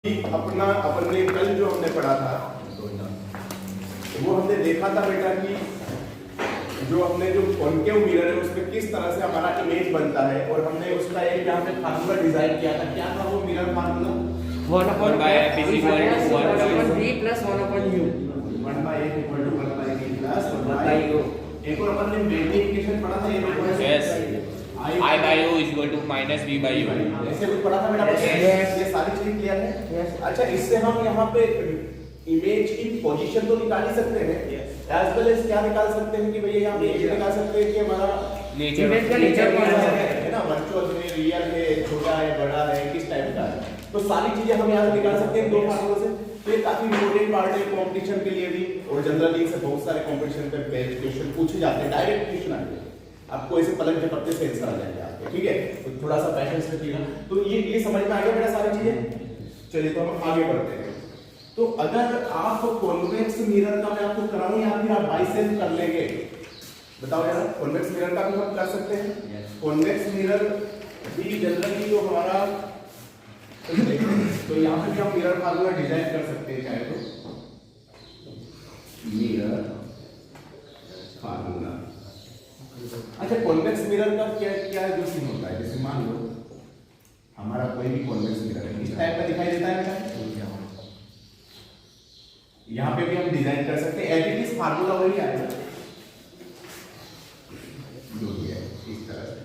अपना अपने कल जो हमने पढ़ा था वो हमने देखा था बेटा कि जो हमने जो कॉन्केव मिरर है उसमें किस तरह से हमारा इमेज बनता है और हमने उसका एक यहाँ पे फार्मूला डिजाइन किया था। क्या था वो mirror formula? 1 by f is equal to 1 upon v plus 1 upon u. 1 by f equal to 1 by v plus 1 by u. एक और अपन ने मल्टीप्लिकेशन पढ़ा था, ये Yes. I by u is equal to minus v by u. ऐसे कुछ पढ़ा था बेटा? Yes. ये सारी चीजें क्लियर है? Yes. अच्छा, इससे हम यहाँ पे इमेज की पोजीशन तो निकाल ही सकते हैं। एज वेल एज क्या निकाल सकते हैं कि भैया यहाँ पे ये निकाल सकते हैं कि हमारा इमेज का नेचर कौन सा है ना, वर्चुअल है, रियल है, छोटा है, बड़ा है, किस टाइप का है, तो सारी चीजें हम यहाँ से निकाल सकते हैं दो फार्मूलों से। तो ये काफी इंपॉर्टेंट पार्ट है कंपटीशन के लिए भी, और जनरली से बहुत सारे कंपटीशन पे क्वेश्चन पूछे जाते हैं, डायरेक्ट क्वेश्चन आते हैं, आपको ऐसे पलक झपकते से आंसर आ जाएंगे आपके, ठीक है? तो थोड़ा सा पैशंस रखिएगा। तो ये समझ में आ गया बेटा सारी चीजें? चलिए तो हम आगे बढ़ते हैं। तो अगर आप कॉन्वेक्स मिरर का मैं आपको कराऊं या फिर आप बाइसेप कर लेंगे, बताओ यार। कॉन्वेक्स मिरर का भी हम कर सकते हैं। कॉन्वेक्स मिरर भी जनरली जो हमारा तो यहाँ पे भी हम मिरर फार्मूला डिजाइन कर सकते हैं, चाहे तो मिरर फार्मूला। अच्छा, कॉन्वेक्स मिरर का क्या क्या जो सीन होता है? जैसे मान लो हमारा कोई भी कॉन्वेक्स मिरर है, इस टाइप का दिखाई देता है बेटा, यहाँ पे भी हम डिजाइन कर सकते हैं। एज फार्मूला वही आएगा जो भी है इस तरह से।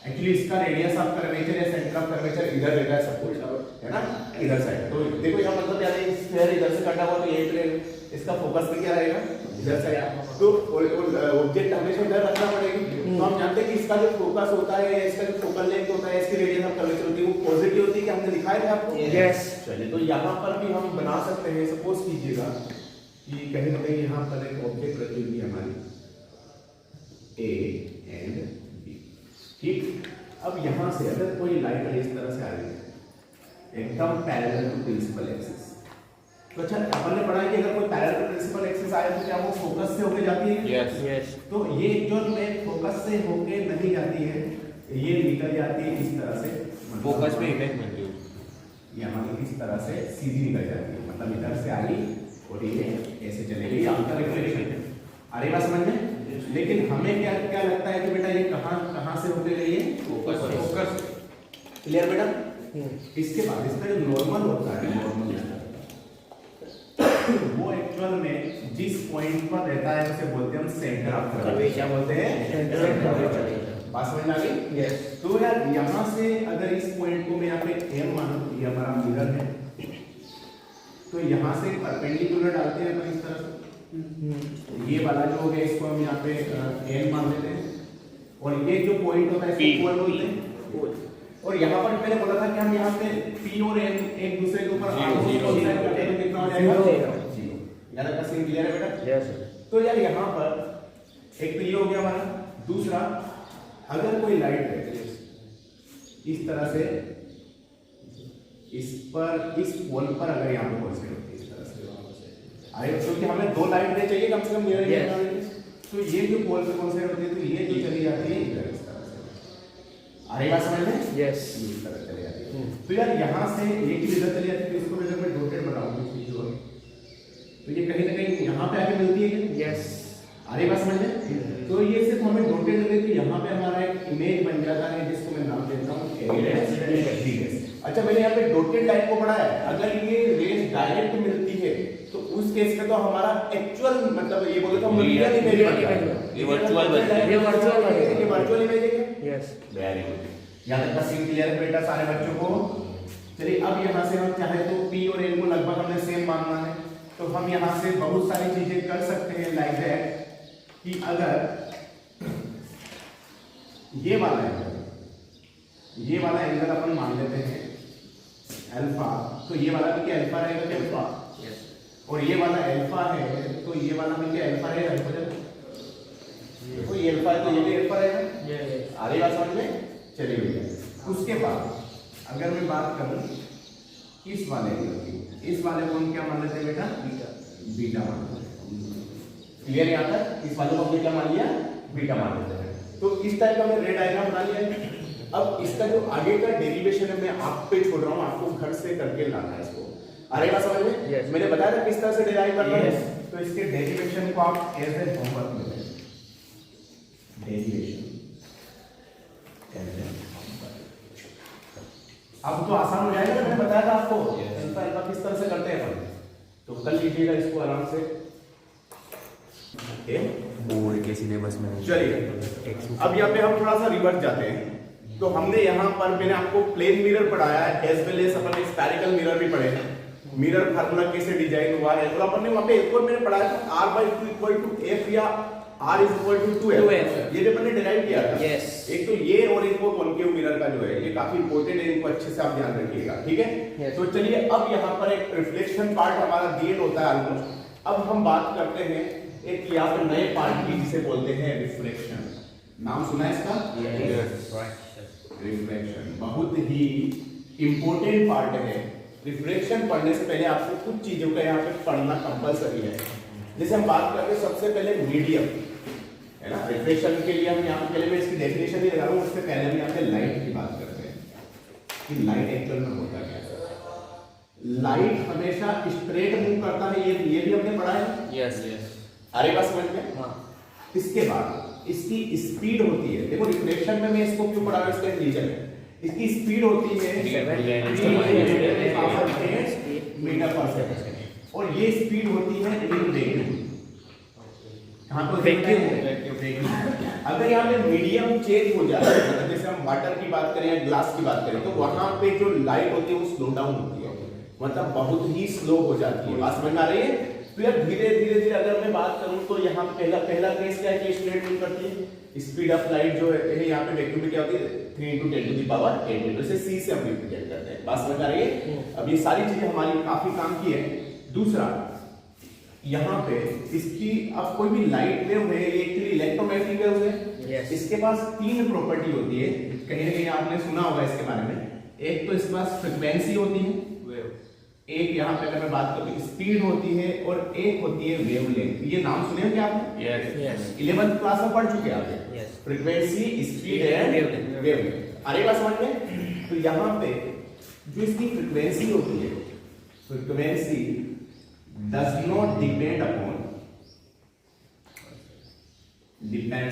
एक्चुअली इसका रेडियस ऑफ कर्वेचर या सेंटर ऑफ कर्वेचर इधर रहता है, सब कुछ है ना, इधर साइड। तो देखो यहाँ मतलब क्या है, स्फीयर इधर से कटा हुआ तो यही रहेगा, इसका फोकस पे क्या रहेगा, इधर से। तो ऑब्जेक्ट हमेशा इधर रखना पड़ेगी। तो हम जानते हैं कि इसका जो फोकस होता है, इसका जो फोकल लेंथ होता है, इसकी रेडियस ऑफ कर्वेचर होती है, वो पॉजिटिव होती है, कि हमने दिखाया था आपको। यस। चलिए तो यहाँ पर भी हम बना सकते हैं। सपोज कीजिएगा कि कहीं ना कहीं यहाँ पर एक ऑब्जेक्ट रखी हुई है हमारी ए एंड बी, ठीक। अब यहाँ से अगर कोई लाइट इस तरह से आ रही है एकदम पैरेलल टू प्रिंसिपल एक्सिस, तो अच्छा अपन ने पढ़ा है कि अगर कोई पैरेलल टू प्रिंसिपल एक्सिस आए तो क्या वो फोकस से होके जाती है? Yes yes. तो ये जो में फोकस से होके नहीं जाती है, ये निकल जाती है इस तरह से, फोकस पे इमेज बनती है, ये हमारी इस तरह से सीधी निकल जाती है, मतलब इधर से आई और ये ऐसे चलेगी, आपका रिफ्लेक्शन आ रही बात समझ में? लेकिन हमें क्या क्या लगता है कि बेटा ये कहां से होके गई है? फोकस। क्लियर बेटा? इसके बाद इसका जो नॉर्मल होता है, नॉर्मल वो एक्चुअल में जिस पॉइंट पर रहता है उसे बोलते हैं हम सेंटर ऑफ कर्वेचर। क्या बोलते हैं? Centre of curvature. बात समझ में आ गई? यस। तो यार यहाँ से अगर इस पॉइंट को मैं यहाँ पे M मानूं, ये हमारा मिरर है, तो यहाँ से परपेंडिकुलर डालते हैं अपन इस तरह से, ये वाला जो हो गया इसको हम यहाँ पे N मान लेते हैं, और ये जो पॉइंट होता है इसको P बोलते हैं। और यहाँ पर मैंने बोला था कि हम यहाँ पे P और N एक दूसरे के ऊपर कितना हो जाएगा? 0। याद रखा, सीन क्लियर है बेटा? यस। तो यार यहाँ पर एक तो ये हो गया हमारा। दूसरा, अगर कोई लाइट है इस तरह से इस पर, इस पोल पर अगर यहाँ पे कॉन्सेंट्रेट होती है इस तरह से, अरे क्योंकि हमें दो लाइट दे चाहिए कम से कम मिरर में, तो ये जो पोल पे कॉन्सेंट्रेट होती है तो ये जो चली जाती है इधर इस तरह से। आ रही बात समझ में? यस। इस तरह चली जाती है। तो यार यहाँ से एक चीज इधर चली जाती है, तो इसको अगर मैं डॉटेड बनाऊं तो ये कहीं ना कहीं यहाँ पे आके मिलती है। यस। आ रही बात समझ में? तो ये सिर्फ हमें डॉटेड लगे तो यहाँ पे हमारा एक इमेज बन जाता है जिसको मैं नाम देता हूँ A'। अच्छा, मैंने यहाँ पे डॉटेड लाइन को पढ़ा है, अगर ये रेज डायरेक्ट मिलती है तो उस केस में तो हमारा एक्चुअल मतलब ये बोले तो रियल इमेज बन जाएगा, ये वर्चुअल इमेज है। Yes, very good. यहाँ तक का सीन क्लियर है बेटा सारे बच्चों को? चलिए अब यहाँ से हम चाहे तो P और N को लगभग हमने सेम मानना है, तो हम यहाँ से बहुत सारी चीजें कर सकते हैं, लाइक दैट कि अगर ये वाला एंगल अपन मान लेते हैं अल्फा, तो ये वाला भी क्या अल्फा रहेगा? क्या अल्फा? यस। और ये वाला अल्फा है तो ये वाला भी क्या अल्फा रहेगा? देखो ये अल्फा है तो ये भी अल्फा रहेगा। आ रही बात समझ में? चलिए भैया, उसके बाद अगर मैं बात करूं इस वाले की, इस वाले को हम क्या मान लेते हैं बेटा? बीटा मान लेते हैं। क्लियर यहाँ तक? इस वाले को हमने क्या मान लिया? बीटा मान लेते हैं। तो इस टाइप का हमने रे डायग्राम बना लिया है। अब इसका जो आगे का डेरिवेशन है मैं आप पे छोड़ रहा हूँ, आपको घर से करके लाना है इसको। आ रही बात समझ में? Yes. मैंने बताया था किस तरह से डिराइव करना है। Yes. तो इसके डेरिवेशन को आप एज ए होमवर्क में लें। डेरिवेशन अब तो आसान हो जाएगा, मैंने बताया था आपको अल्फा अल्फा किस तरह से करते हैं अपन, तो कर लीजिएगा इसको आराम से। बोर्ड के सिलेबस में चलिए अब यहाँ पे हम थोड़ा सा रिवर्स जाते हैं। तो हमने यहाँ पर मैंने आपको प्लेन मिरर पढ़ाया है, एज वेल एज अपन स्फेरिकल मिरर भी पढ़े हैं। मिरर फार्मूला कैसे डिजाइन हुआ है, तो अपन ने वहाँ पे एक और मैंने पढ़ाया था R/2 = F या R = 2F, ये भी अपन ने डिराइव किया था। Yes. एक तो ये और एक वो कॉन्केव मिरर का जो है ये काफी इंपॉर्टेंट है, इनको अच्छे से आप ध्यान रखिएगा, ठीक है। Yes. तो चलिए अब यहाँ पर एक रिफ्लेक्शन पार्ट हमारा डेट होता है ऑलमोस्ट। अब हम बात करते हैं एक यहाँ पे नए पार्ट की जिसे बोलते हैं रिफ्लेक्शन। नाम सुना है इसका? रिफ्लेक्शन बहुत ही इंपॉर्टेंट पार्ट है। रिफ्लेक्शन पढ़ने से पहले आपको कुछ चीजों का यहाँ पे पढ़ना कंपलसरी है। जैसे हम बात करते हैं सबसे पहले मीडियम है ना, रिफ्लेक्शन के लिए हम यहाँ पे पहले मैं इसकी डेफिनेशन ही लगा रहा हूँ, उससे पहले हम यहाँ पे लाइट की बात करते हैं कि लाइट एक्चुअल में होता क्या है। लाइट हमेशा स्ट्रेट मूव करता है, ये भी हमने पढ़ा है। यस अरे बात समझ में? हाँ। इसके बाद इसकी स्पीड होती है, देखो रिफ्लेक्शन में मैं इसको क्यों पढ़ा रहा हूँ, इसका रीजन है। इसकी स्पीड होती है मीटर पर सेकंड और ये स्पीड होती है इन वैक्यूम। हाँ तो वैक्यूम अगर यहाँ पे मीडियम चेंज हो जाए, मतलब जैसे हम वाटर की बात करें या ग्लास की बात करें, तो वहां पे जो लाइट होती है वो स्लो डाउन होती है, मतलब बहुत ही स्लो हो जाती है। बात समझ में आ रही है? तो अब धीरे धीरे अगर मैं बात करूं तो यहाँ पहला केस क्या है कि स्ट्रेट मूव करती है। स्पीड ऑफ लाइट जो है यहाँ पे वैक्यूम में क्या होती है 3 × 10⁸ मीटर से c से हम रिप्रेजेंट करते हैं। बात समझ आ रही है? अब ये सारी चीजें हमारी काफी काम की है। दूसरा यहाँ पे इसकी अब कोई भी लाइट वेव है, ये एक्चुअली इलेक्ट्रोमैग्नेटिक वेव है। Yes. इसके पास 3 प्रॉपर्टी होती है, कहीं ना कहीं आपने सुना होगा इसके बारे में। एक तो इसके पास फ्रीक्वेंसी होती है, एक यहाँ पे अगर मैं बात करूँ स्पीड होती है, और एक होती है वेवलेंथ। ये नाम सुने हैं क्या आपने? यस 11th क्लास में पढ़ चुके हैं आप? Yes. Frequency, speed and wavelength. अरे बात समझ में? तो यहाँ पे जो इसकी फ्रीक्वेंसी होती है, frequency does not depends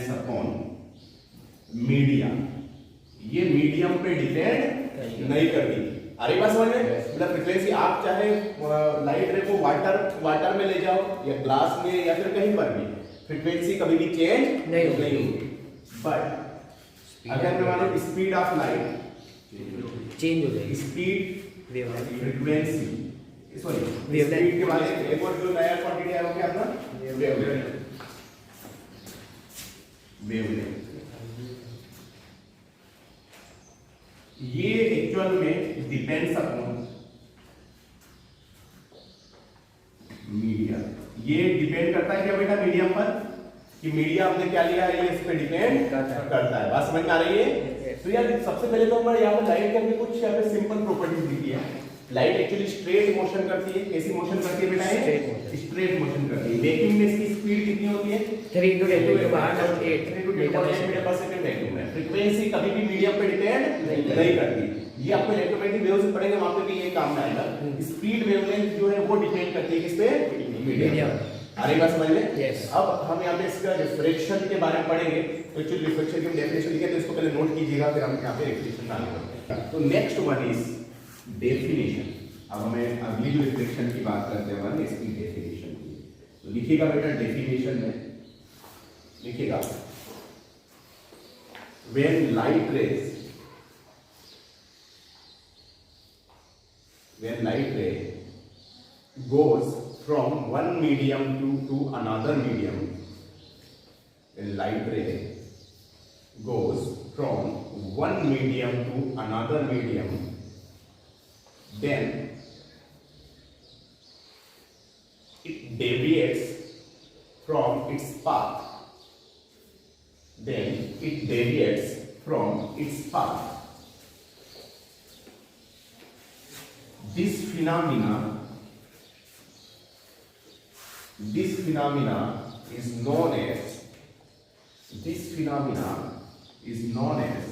upon media, ये मीडियम पे डिपेंड नहीं करती। अरे बात समझ में? मतलब फ्रीक्वेंसी आप चाहे लाइट रे को वाटर में ले जाओ या ग्लास में या फिर कहीं पर भी, फ्रीक्वेंसी कभी भी चेंज नहीं होगी। बट अगर मैं मानो स्पीड ऑफ लाइट चेंज हो जाएगी, speed wavelength frequency sorry speed के बाद एक और जो नया क्वांटिटी आया वो क्या था? वेवलेंथ। ये एक्चुअल में डिपेंड्स अपॉन मीडिया। ये डिपेंड करता है क्या बेटा मीडियम पर, कि मीडिया आपने क्या लिया है ये इस पे डिपेंड करता है। बात समझ में आ रही है? तो यार सबसे पहले तो हमारे यहाँ पे लाइट के कुछ यहाँ पे सिंपल प्रॉपर्टीज लिखी है। लाइट एक्चुअली स्ट्रेट मोशन करती है। कैसी मोशन करती है बेटा? ये स्ट्रेट मोशन करती है। वैक्यूम में इसकी स्पीड कितनी होती है? 3 × 10⁸ मीटर पर सेकंड वैक्यूम है। फ्रीक्वेंसी कभी भी मीडियम पे डिपेंड नहीं करती। ये आपको इलेक्ट्रोमैग्नेटिक वेव से पढ़ेंगे, वहां पे भी ये काम में आएगा। स्पीड वेवलेंथ जो है वो डिपेंड करती है किस पे? मीडियम। अरे बात समझ में? Yes. अब हम यहाँ पे इसका रिफ्लेक्शन के बारे में पढ़ेंगे। तो एक्चुअली रिफ्लेक्शन की डेफिनेशन लिखे तो इसको पहले नोट कीजिएगा, फिर हम यहाँ पे रिफ्लेक्शन डालेंगे। तो नेक्स्ट वन इज डेफिनेशन। अब हमें अगली जो रिफ्लेक्शन की बात करते हैं इसकी डेफिनेशन की, तो लिखिएगा बेटा डेफिनेशन में लिखिएगा when light ray goes from one medium to another medium, when light ray goes from one medium to another medium, then it deviates from its path. This phenomena is known as,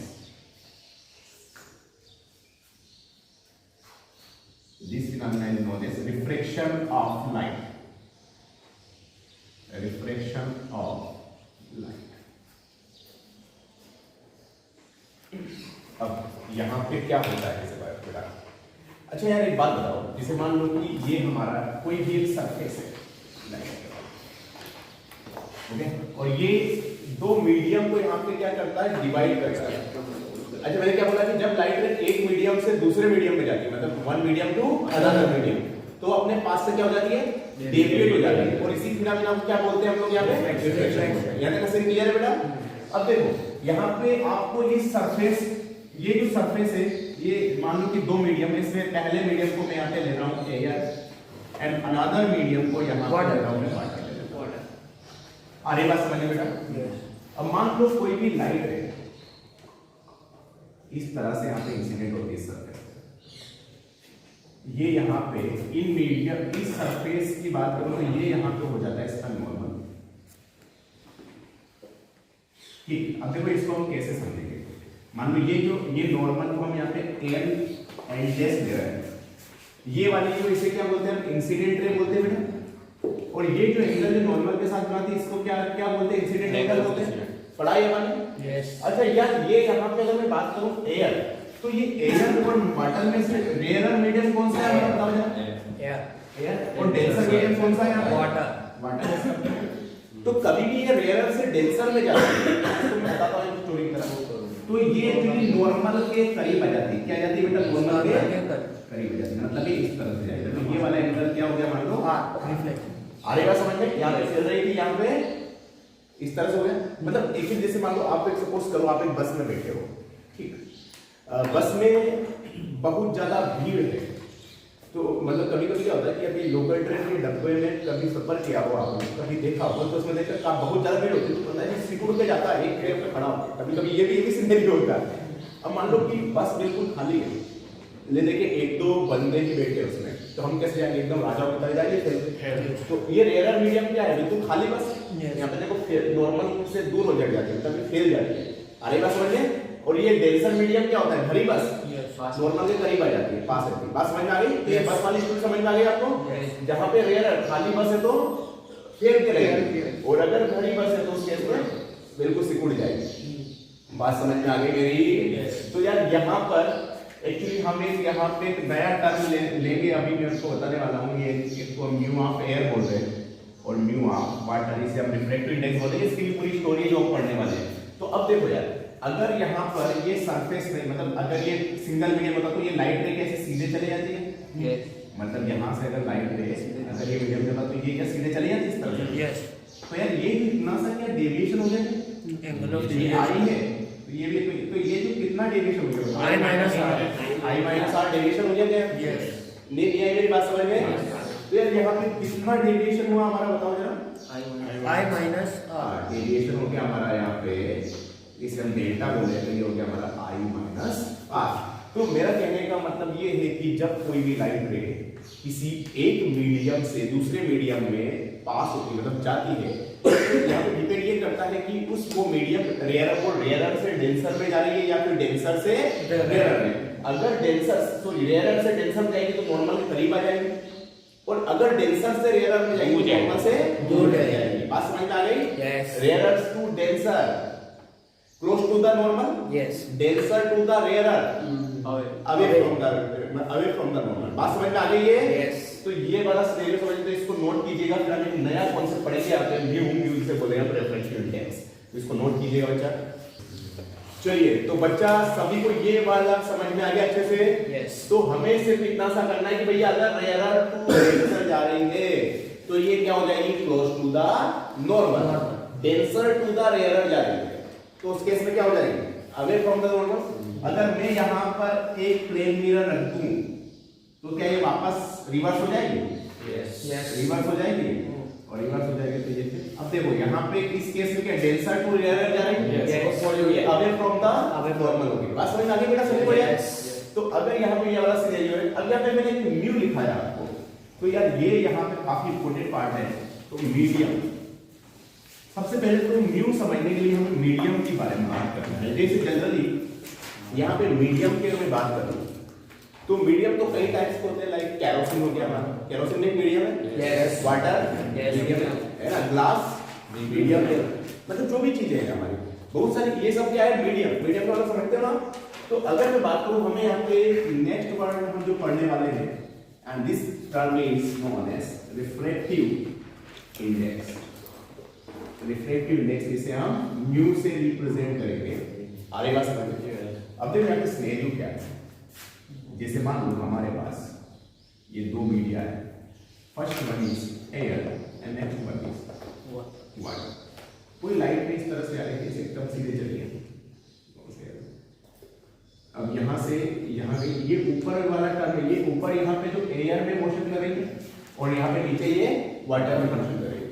phenomenon is known as refraction of light. Refraction of light. अब यहाँ पे क्या होता है इसे बेटा? अच्छा यार एक बात बताओ, जैसे मान लो कि ये हमारा कोई भी एक सरफेस है, ओके, और ये दो मीडियम को यहाँ पे क्या करता है, डिवाइड करता है। अच्छा मैंने क्या बोला कि जब लाइट रे एक मीडियम से दूसरे मीडियम में जाती है, मतलब one medium to another medium, तो अपने पास से क्या हो जाती है, डेविएट हो जाती है, और इसी फिनोमेना को क्या बोलते हैं हम लोग यहाँ पे, रिफ्रैक्शन। यहाँ तक क्लियर है बेटा? अब देखो यहाँ पे आपको ये सरफेस, ये जो सरफेस है, ये मान लो कि दो मीडियम है, इसमें पहले मीडियम को मैं यहाँ पे ले रहा हूँ एयर एंड अनदर मीडियम को यहाँ पे ले रहा हूँ मैं वाटर। अरे बात समझ में बेटा? अब मान लो कोई भी लाइट है इस तरह से यहाँ पे इंसिडेंट होती है सरफेस, ये यहाँ पे इन मीडियम इस सरफेस की बात करूं तो ये यहाँ पे हो जाता है इसका नॉर्मल। ठीक, अब देखो इसको हम कैसे समझेंगे। मान लो ये नॉर्मल को हम यहाँ पे एल एंड एस दे रहे हैं, ये वाली जो इसे क्या बोलते हैं, इंसिडेंट रे बोलते हैं बेटा, और ये जो एंगल जो नॉर्मल के साथ बनाती है इसको क्या क्या बोलते हैं, इंसिडेंट एंगल बोलते हैं। पढ़ाई है मैंने? यस। अच्छा यार ये यहाँ पे अगर मैं बात करूं एयर, तो ये एयर और वाटर में से रेयर मीडियम कौन सा है बताओ जरा? एयर। और डेंसर मीडियम कौन सा है यहाँ पे? वाटर। तो कभी भी ये रेयर से डेंसर में जाती है, तो मैं बताता हूं एक स्टोरी की तरह, तो ये एक्चुअली नॉर्मल के करीब आ जाती है। क्या जाती है बेटा? नॉर्मल के करीब आ जाती है, मतलब ये इस तरह से जाएगा। तो ये वाला एंगल क्या हो गया मान लो रिफ्लेक्शन। आएगा समझ में? यहाँ पे चल रही थी, यहाँ पे इस तरह से हो गया। मतलब एक ही, जैसे मान लो आप एक सपोज करो आप एक बस में बैठे हो, ठीक, बस में बहुत ज्यादा भीड़ है, तो मतलब कभी कभी क्या होता है कि अभी लोकल ट्रेन के डब्बे में कभी सफर किया हो आपने, कभी देखा हो, तो उसमें देखकर बहुत ज्यादा भीड़ होती है, तो पता है सिकुड़ के जाता है, एक ट्रेन पे खड़ा होता है, कभी कभी ये भी सिनेरियो होता है। अब मान लो कि बस बिल्कुल खाली है, ले देखिए एक दो बंदे ही बैठे हैं उसमें, तो हम कैसे जाएंगे? एकदम राजाओं की तरह जाएंगे। तो ये रेयर मीडियम क्या है, बिल्कुल खाली बस, यहाँ पे देखो नॉर्मल से दूर हो जाती है, तभी फेल जाती है। अरे बस समझ लें। और ये डेंसर मीडियम क्या होता है, भरी बस नॉर्मल के करीब आ जाती है, पास रहती है। बात समझ में आ गई? ये बस वाली स्टोरी समझ में आ गई आपको? जहाँ पे रेयर खाली बस है तो फेल के रहेगी, और अगर भरी बस है तो उस केस में बिल्कुल सिकुड़ जाएगी। बात समझ में आ गई मेरी? तो यार यहाँ पर एक्चुअली हम एक यहाँ पे एक नया टर्म लेंगे, अभी मैं उसको बताने वाला हूँ। ये इसको म्यू ऑफ एयर बोल रहे हैं और म्यू ऑफ वाटर, इसे हम रिफ्रैक्टिव इंडेक्स बोलते हैं। इसकी पूरी स्टोरी जो हम पढ़ने वाले हैं। तो अब देखो यार, अगर यहाँ पर ये सरफेस नहीं, मतलब अगर ये सिंगल मीडियम होता तो ये लाइट रे कैसे सीधे चले जाती है? मतलब यहाँ से अगर लाइट रे अगर ये मीडियम होता तो ये क्या सीधे चले जाती है इस तरह? तो यार ये इतना सा क्या डेविएशन हो जाएगा, ये आई है, तो ये भी तो ये जो कितना डेविएशन हो जाएगा, i माइनस r डेविएशन हो जाएगा। नहीं आई मेरी बात समझ में? तो यार यहाँ पे कितना डेविएशन हुआ हमारा बताओ जरा? i माइनस r डेविएशन हो गया हमारा यहाँ पे, इसे हम डेल्टा बोल रहे हैं, ये हो गया हमारा i माइनस r। तो मेरा कहने का मतलब ये है कि जब कोई भी लाइट रे किसी एक मीडियम से दूसरे मीडियम में पास होती है, मतलब जाती है, तो यहाँ पे डिपेंड ये करता है कि उस वो मीडियम रेयरर से डेंसर में जा रही है या फिर डेंसर से रेयरर में। अगर डेंसर तो रेयरर से डेंसर में जाएगी तो नॉर्मल के करीब आ जाएगी, और अगर डेंसर से रेयरर में जाएगी तो नॉर्मल से दूर जाएगी। बात समझ में आ गई? Rarer to denser, close to the normal, denser to the rarer, away from the normal। बात समझ में आ गई है? तो ये वाला सिनेरियो समझ तो इसको नोट कीजिएगा। फिर हम एक नया कॉन्सेप्ट पढ़ेंगे, आप म्यू से बोलेंगे रेफरेंशियल इंडेक्स, इसको नोट कीजिएगा बच्चा। चलिए, तो बच्चा सभी को ये वाला समझ में आ गया अच्छे से? तो हमें सिर्फ इतना सा करना है कि भैया अगर रेयर टू डेंसर जा रही है तो ये क्या हो जाएगी, close to the normal. Denser to the rare जा रही है तो उस केस में क्या हो जाएगी, अवे फ्रॉम द नॉर्मल। अगर मैं यहाँ पर एक प्लेन मिरर रख दूं तो क्या ये वापस रिवर्स हो जाएगी? रिवर्स हो जाएगी, और रिवर्स हो जाएगी तो ये अब देखो यहाँ पे इस केस में क्या डेंसर टू रेयर जा रही है, अवे फ्रॉम द नॉर्मल होगी। बात समझ में आ गई बेटा सभी को यार? तो अगर यहाँ पे ये वाला सिनेरियो है, अब यहाँ पे मैंने एक म्यू लिखा है आपको, तो यार ये यहाँ पे काफी इंपॉर्टेंट पार्ट है। तो मीडियम, सबसे पहले तो म्यू समझने के लिए हमें मीडियम के बारे में बात करना है। जैसे जनरली यहाँ पे मीडियम की अगर मैं बात करूँ तो मीडियम तो कई टाइप्स के होते हैं, लाइक कैरोसिन हो गया हमारा, कैरोसिन एक मीडियम है, Yes. Water Yes. मीडियम है ना, ग्लास मीडियम है, मतलब जो भी चीजें हैं हमारी बहुत सारी, ये सब क्या है मीडियम, मीडियम को समझते हो ना। तो अगर मैं बात करूं, हमें यहाँ पे नेक्स्ट वर्ड हम जो पढ़ने वाले हैं, and this term is known as refractive index. Refractive index जिसे हम म्यू से रिप्रेजेंट करेंगे, आगे बात समझिए। अब देखो यहाँ पे सिनेरियो क्या है, जैसे मान लो हमारे पास ये दो मीडिया है, first one is air and next one is water. कोई लाइट में इस तरह से आ रही है, एकदम सीधे चलिए। अब यहाँ से यहाँ पे ये ऊपर वाला टर्म है, ये ऊपर यहाँ पे जो एयर में मोशन करेंगे और यहाँ पे नीचे ये वाटर में मोशन करेंगे।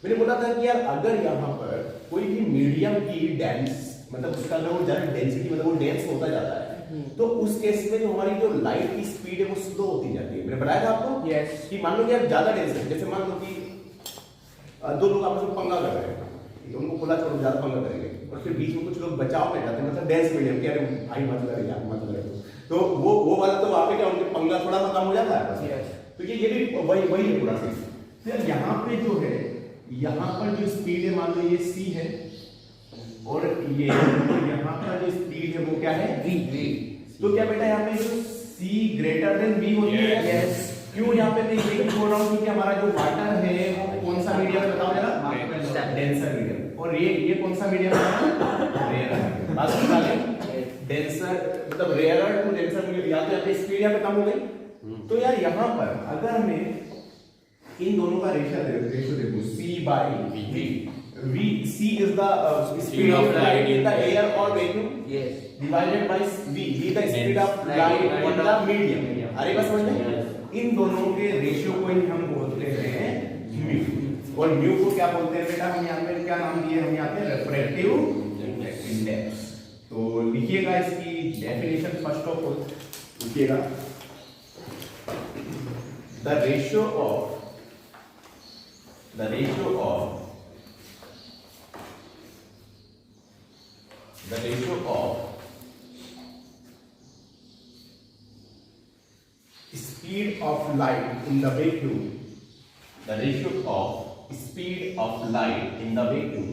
मैंने बोला था कि यार अगर यहाँ पर कोई भी मीडियम की डेंस, मतलब उसका अगर वो ज्यादा डेंसिटी, मतलब वो डेंस होता जाता है, तो उस केस में जो हमारी जो लाइट की स्पीड है वो स्लो होती जाती है। मैंने बताया था आपको Yes. कि मान लो यार ज्यादा डेंस है, जैसे मान लो कि दो लोग आपस में पंगा कर रहे हैं, ठीक है, उनको खुला छोड़ो, ज्यादा पंगा करेंगे, और फिर बीच में कुछ लोग बचाव में जाते हैं, मतलब डेंस मीडियम के, अरे भाई मत लड़े यार मत लड़े, तो वो वाला तो वहां पे क्या उनके पंगा थोड़ा सा कम हो जाता है बस। Yes. तो ये भी वही है पूरा सीन। फिर यहाँ पे जो है, यहाँ पर जो स्पीड है मान लो ये c है, और ये यहाँ पर जो स्पीड है वो क्या है v। तो क्या बेटा यहाँ पे जो c ग्रेटर देन v होती है। Yes. क्यों यहाँ पे मैं ये बोल रहा हूँ, क्योंकि हमारा जो वाटर है वो कौन सा मीडियम है बताओ जरा, डेंसर मीडियम, और ये कौन सा मीडियम है, रेयर। बात समझ आ गई, डेंसर मतलब रेयरर टू डेंसर मीडियम, या तो यहाँ पे स्पीड यहाँ पे कम हो गई। तो यार यहाँ पर अगर मैं इन दोनों का रेशियो देखूं, c by v, c is the speed of light in the air or vacuum, Yes. divided by v the speed of light in the medium। अरे बस समझ में, इन दोनों के रेशियो को ही हम बोलते हैं म्यू, और म्यू को क्या बोलते हैं बेटा, हम यहाँ पे क्या नाम दिए, हम यहाँ पे रिफ्रैक्टिव इंडेक्स। तो लिखिएगा इसकी डेफिनेशन फर्स्ट ऑफ ऑल, लिखिएगा the ratio of speed of light in the vacuum, the ratio of speed of light in the vacuum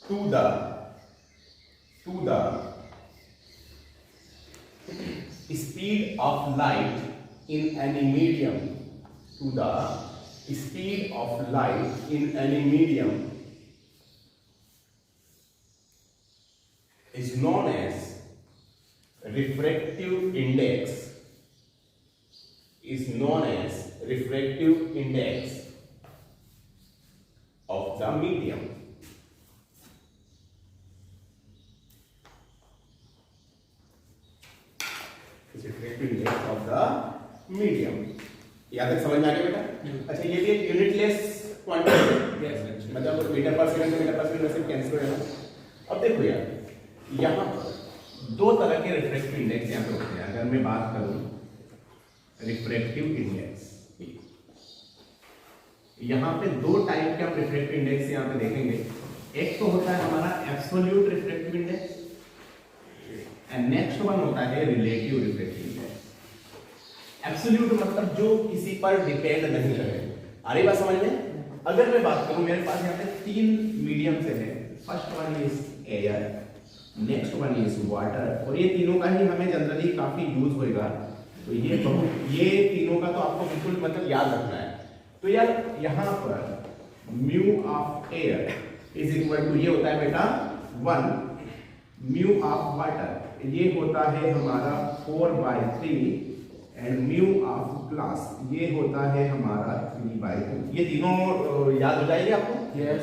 to the speed of light in any medium, to the speed of light in any medium is known as refractive index, is known as refractive index of the medium। refractive index of the medium। यहाँ तक समझ में आ गया बेटा? अच्छा, ये भी एक यूनिटलेस क्वांटिटी है, मतलब मीटर पर सेकंड वैसे कैंसिल हो जाएगा। अब देखो यार, यहाँ पर दो तरह के रिफ्रैक्टिव इंडेक्स यहाँ पे होते हैं। अगर मैं बात करूं रिफ्रैक्टिव इंडेक्स, यहाँ पे दो टाइप के हम रिफ्रैक्टिव इंडेक्स यहाँ पे देखेंगे। एक तो होता है हमारा absolute refractive index, and next one होता है रिलेटिव रिफ्रैक्टिव इंडेक्स। एब्सोल्यूट मतलब जो किसी पर डिपेंड नहीं करे। आ रही बात समझ में? अगर मैं बात करूं, मेरे पास यहाँ पे तीन मीडियम से है, first one is air, next one is water, और ये तीनों का ही हमें जनरली काफी यूज होएगा। तो ये तीनों का तो आपको बिल्कुल मतलब याद रखना है। तो यार यहाँ पर mu of air is equal to, ये होता है बेटा 1, म्यू ऑफ वाटर ये होता है हमारा 4/3, एंड म्यू ऑफ ग्लास ये होता है हमारा 3/2। ये तीनों याद हो जाएगी आपको? Yes.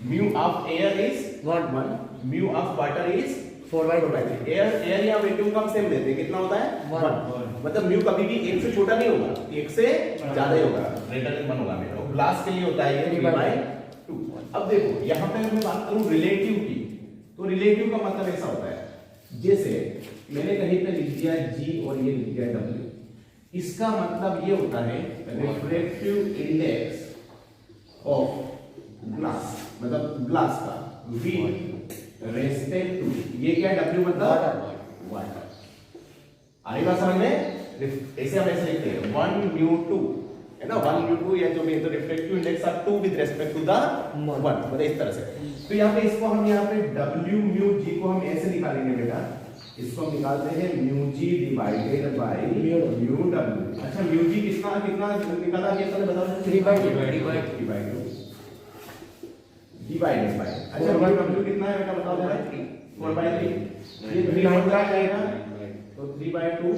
Mu of air is 1, mu of water is 4/3। Air या वैक्यूम का हम सेम लेते हैं, कितना होता है 1। मतलब म्यू कभी भी 1 से छोटा नहीं होगा, 1 से ज्यादा ही होगा, ग्रेटर देन 1 होगा मेरा। ग्लास के लिए होता है ये 3/2। अब देखो यहाँ पे मैं बात करूं रिलेटिव की, तो रिलेटिव का मतलब ऐसा होता है, जैसे मैंने कहीं पे लिख दिया G और ये लिख दिया W, इसका मतलब ये होता है रिफ्रैक्टिव इंडेक्स ऑफ ग्लास, मतलब ग्लास का V रेस्पेक्ट टू, ये क्या W मतलब वाटर। आगे बात समझ में? ऐसे हम ऐसे लिखते हैं 1 μ2 है ना, 1 μ2 या जो भी है, तो refractive index of 2 with respect to the 1, मतलब इस तरह से। तो यहाँ पे इसको हम यहाँ पे w μg को हम ऐसे निकालेंगे बेटा, इसको हम निकालते हैं μg डिवाइडेड बाय μw। अच्छा μg कितना कितना निकाला ये तो बताओ। 3/2 डिवाइडेड बाय, अच्छा w कितना है बेटा बताओ जरा। 4/3, ये 3 ऊपर आ जाएगा तो 3/2,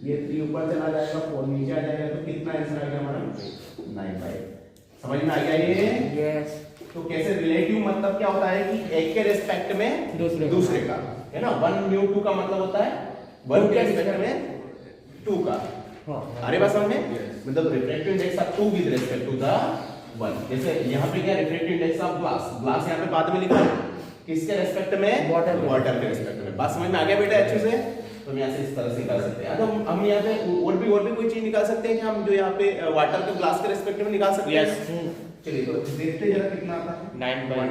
ये 3 ऊपर चला जाएगा, 4 नीचे आ जाएगा, तो कितना आंसर आ गया हमारा 9/। समझ में आ गया ये? यस। तो कैसे रिलेटिव मतलब क्या होता है कि एक के रिस्पेक्ट में दूसरे का, है ना। 1 μ2 का मतलब होता है 1 के रिस्पेक्ट में 2 का। अरे बात समझ में? मतलब refractive index of 2 with respect to the 1। जैसे यहाँ पे क्या रिफ्रैक्टिव इंडेक्स ऑफ ग्लास यहाँ पे बाद में लिखा है, किसके रिस्पेक्ट में? वाटर के रिस्पेक्ट में। बात समझ में आ गया बेटा अच्छे से? तो हम यहाँ से इस तरह से निकाल सकते हैं। तो हम यहाँ पे और भी कोई चीज निकाल सकते हैं कि हम जो यहाँ पे वाटर के ग्लास के रिस्पेक्ट में निकाल सकते हैं। चलिए तो देखते हैं जरा कितना आता है। 9/9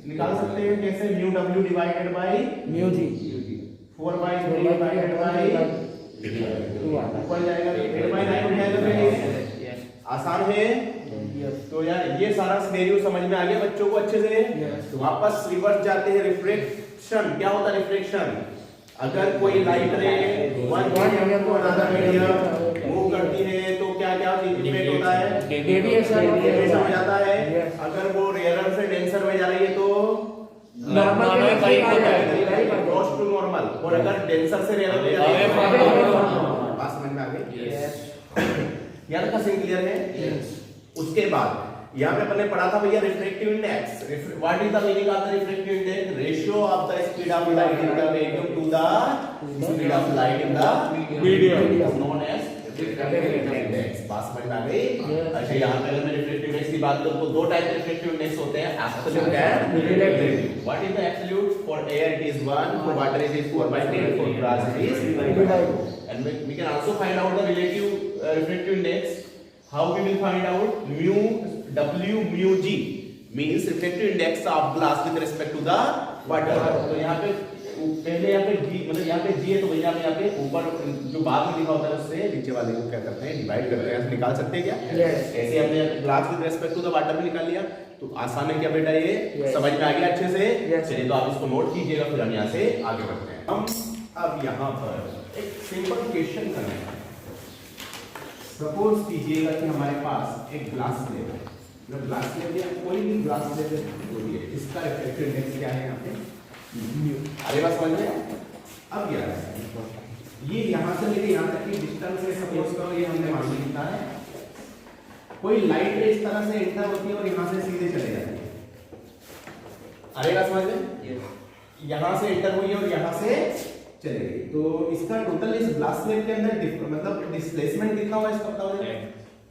निकाल सकते हैं कैसे? μw divided by μg, 4/3 divided by 2 ऊपर जाएगा तो 8/9 हो जाएगा बेटा। आसान है। तो यार ये सारा सिनेरियो समझ में आ गया बच्चों को अच्छे से? तो वापस रिवर्स जाते हैं। रिफ्रैक्शन क्या होता है? रिफ्रैक्शन, अगर कोई light ray one medium to another medium move करती है तो क्या क्या इफेक्ट होता है? डेविएशन हो जाता है। अगर वो रेयरर से डेंसर में जा रही है तो नॉर्मल में करीब होता है, क्लोज टू नॉर्मल। और अगर डेंसर से रेयरर में जा रही है बात समझ में आ गई? यार का सीन क्लियर है? उसके बाद यहाँ पे अपन ने पढ़ा था भैया refractive index. What is the meaning of the refractive index? Ratio of the speed of light in the medium to the speed of light in the medium, known as refractive index. बात समझ में आ गई? अच्छा यहाँ पे अगर मैं रिफ्रैक्टिव इंडेक्स की बात करूं तो दो टाइप के रिफ्रैक्टिव इंडेक्स होते हैं, absolute and relative. What is the absolute? For air it is 1, for water it is 4/10, for glass it is 3/2। And we can also find out the relative refractive index. How we will find out? Mu W mu G means refractive index of glass with respect to the water. तो यहाँ पे पहले यहाँ पे G मतलब यहाँ पे G है तो भैया यहाँ पे ऊपर जो बाद में लिखा होता है उससे नीचे वाले को क्या करते हैं? डिवाइड करते हैं। निकाल सकते हैं क्या? ऐसे हमने glass with respect to the water में निकाल लिया। तो आसान है क्या बेटा ये? समझ में आ गया अच्छे से? चलिए तो आप इसको नोट कीजिएगा, फिर हम यहाँ से आगे बढ़ते हैं। हम अब यहाँ पर एक सिंपल क्वेश्चन करना है। सपोज कीजिएगा कि हमारे पास एक ग्लास स्लेब है, मतलब ग्लास स्लेब या कोई भी ग्लास स्लेब है, इसका रिफ्रैक्टिव इंडेक्स क्या है यहाँ पे? म्यू। अरे बात समझ में? अब क्या है ये यहाँ से लेके यहाँ तक की डिस्टेंस है, सपोज करो ये हमने मान लिया कितना है। कोई लाइट रे इस तरह से एंटर होती है और यहाँ से सीधे चले जाती है। अरे बात समझ में? यहाँ से एंटर हुई और यहाँ से चले गई, तो इसका टोटल इस ग्लास स्लेब के अंदर मतलब डिस्प्लेसमेंट कितना हुआ इसका पता होगा?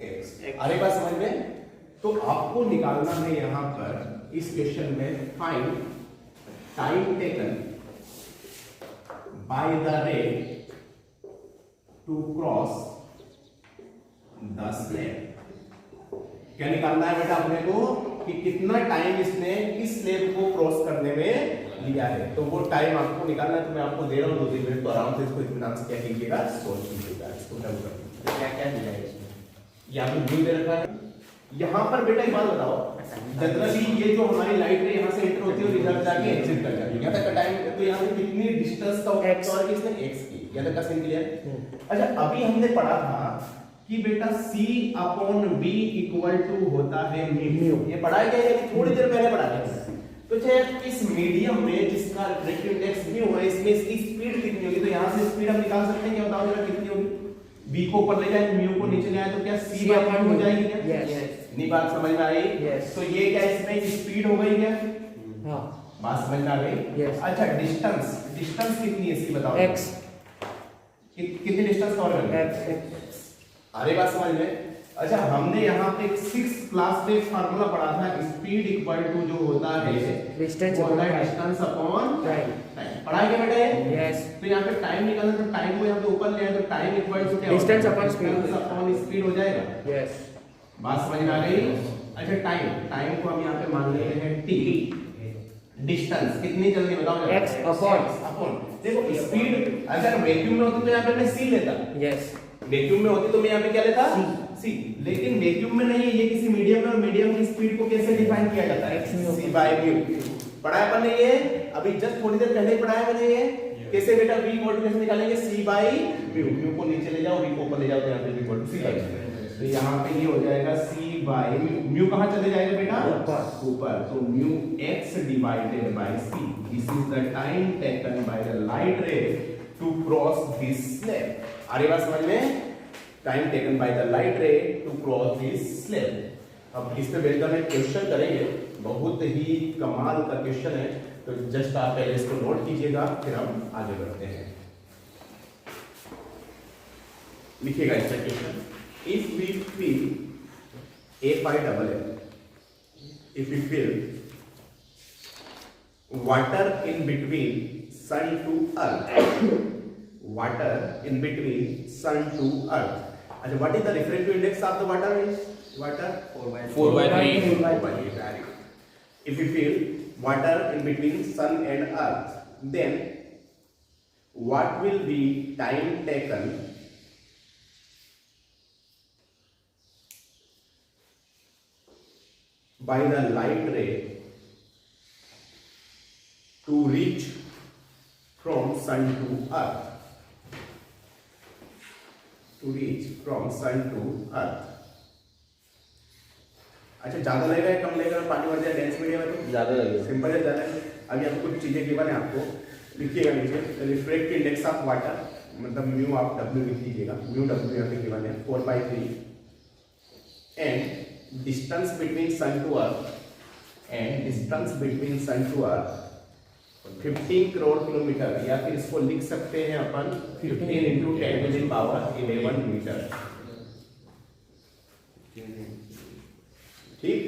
x। अरे बात समझ में? तो आपको निकालना है यहाँ पर इस क्वेश्चन में find time taken by the ray to cross the slab. क्या निकालना है बेटा अपने को कि कितना टाइम इसने इस स्लेब को क्रॉस करने में लिया है। तो वो टाइम आपको निकालना है, तो मैं आपको दे रहा हूँ 2-3 मिनट, तो आराम से इसको इत्मीनान से क्या कीजिएगा? सोल्व कीजिएगा। इसको डन कर क्या क्या दिया है इसमें? यहाँ पे व्यू दे रखा है। यहाँ पर बेटा एक बात बताओ, जनरली ये जो हमारी लाइट है यहाँ से एंटर होती है और इधर जाके एग्जिट कर जाती है, यहाँ तक का टाइम, तो यहाँ पे कितनी डिस्टेंस का x और किसने x की, यहाँ तक का सीन क्लियर? अच्छा अभी हमने पढ़ा था कि बेटा C/V इक्वल टू होता है म्यू। ये पढ़ा है क्या? ये थोड़ी देर पहले पढ़ा था। तो चाहे इस मीडियम में जिसका रिफ्रैक्टिव इंडेक्स म्यू है, इसमें इसकी स्पीड कितनी होगी? तो यहाँ से स्पीड हम निकाल सकते हैं क्या? बताओ जरा कितनी होगी? v को ऊपर ले जाए, म्यू को नीचे ले आए तो क्या c/v हो जाएगी क्या? इतनी बात समझ में आई? तो ये क्या इसमें स्पीड हो गई क्या? हाँ, बात समझ में आ गई? अच्छा डिस्टेंस कितनी है इसकी बताओ? x। कितनी डिस्टेंस कवर करनी है? अरे बात समझ में? अच्छा हमने यहाँ पे 6th क्लास में फार्मूला पढ़ा था, स्पीड इक्वल टू जो होता है डिस्टेंस अपॉन टाइम। पढ़ा है क्या बेटा ये? यस। तो यहाँ पे टाइम निकालना, तो टाइम को यहाँ पे ऊपर ले आए तो टाइम इक्वल टू क्या? डिस्टेंस अपॉन स्पीड हो जाएगा। यस, बात समझ में आ गई? अच्छा टाइम को हम यहाँ पे मान लेते हैं t। डिस्टेंस कितनी जल्दी बताओ X upon. देखो स्पीड अगर वैक्यूम में होती तो यहाँ पे मैं c लेता, यस वैक्यूम में होती तो मैं यहाँ पे क्या लेता C. c, लेकिन वैक्यूम में नहीं है, ये किसी मीडियम में, और मीडियम की स्पीड को कैसे डिफाइन किया जाता है X mu. c by mu। पढ़ा है अपन ने ये अभी जस्ट थोड़ी देर पहले ही पढ़ा है मैंने ये कैसे बेटा v इक्वल टू कैसे निकालेंगे c by mu, mu को नीचे ले जाओ v को ऊपर ले जाओ तो यहाँ पे v equal to c by mu। तो यहाँ पे ये हो जाएगा c by mu कहाँ चले जाएगा बेटा ऊपर, तो mu x divided by c, this is the time taken by the light ray to cross this slab। आ रही बात समझ में, time taken by the light ray to cross this slab. अब इस पे बेटा में क्वेश्चन करेंगे, बहुत ही कमाल का क्वेश्चन है, तो जस्ट आप पहले इसको नोट कीजिएगा फिर हम आगे बढ़ते हैं। लिखिएगा इसका question, if we fill A5 if we fill water in between sun to earth, water in between sun to earth, and what is the refractive index of the water is water 4/3. If we fill water in between sun and earth, then what will be time taken by the light ray to reach from sun to earth, to reach from sun to earth। अच्छा ज्यादा लगेगा या कम लगेगा, पानी भर जाए dense medium में तो ज्यादा लगेगा, सिंपल है ज्यादा। अभी आपको कुछ चीजें गिवन है, आपको लिखिएगा नीचे रिफ्रैक्टिव इंडेक्स ऑफ वाटर, मतलब म्यू आप डब्ल्यू लिख लीजिएगा, म्यू डब्ल्यू यहाँ पे गिवन है 4/3, and distance between sun to earth, and distance between sun to earth 15 crore kilometre, या फिर इसको लिख सकते हैं अपन 15 into 10 to the power 11 metre. ठीक,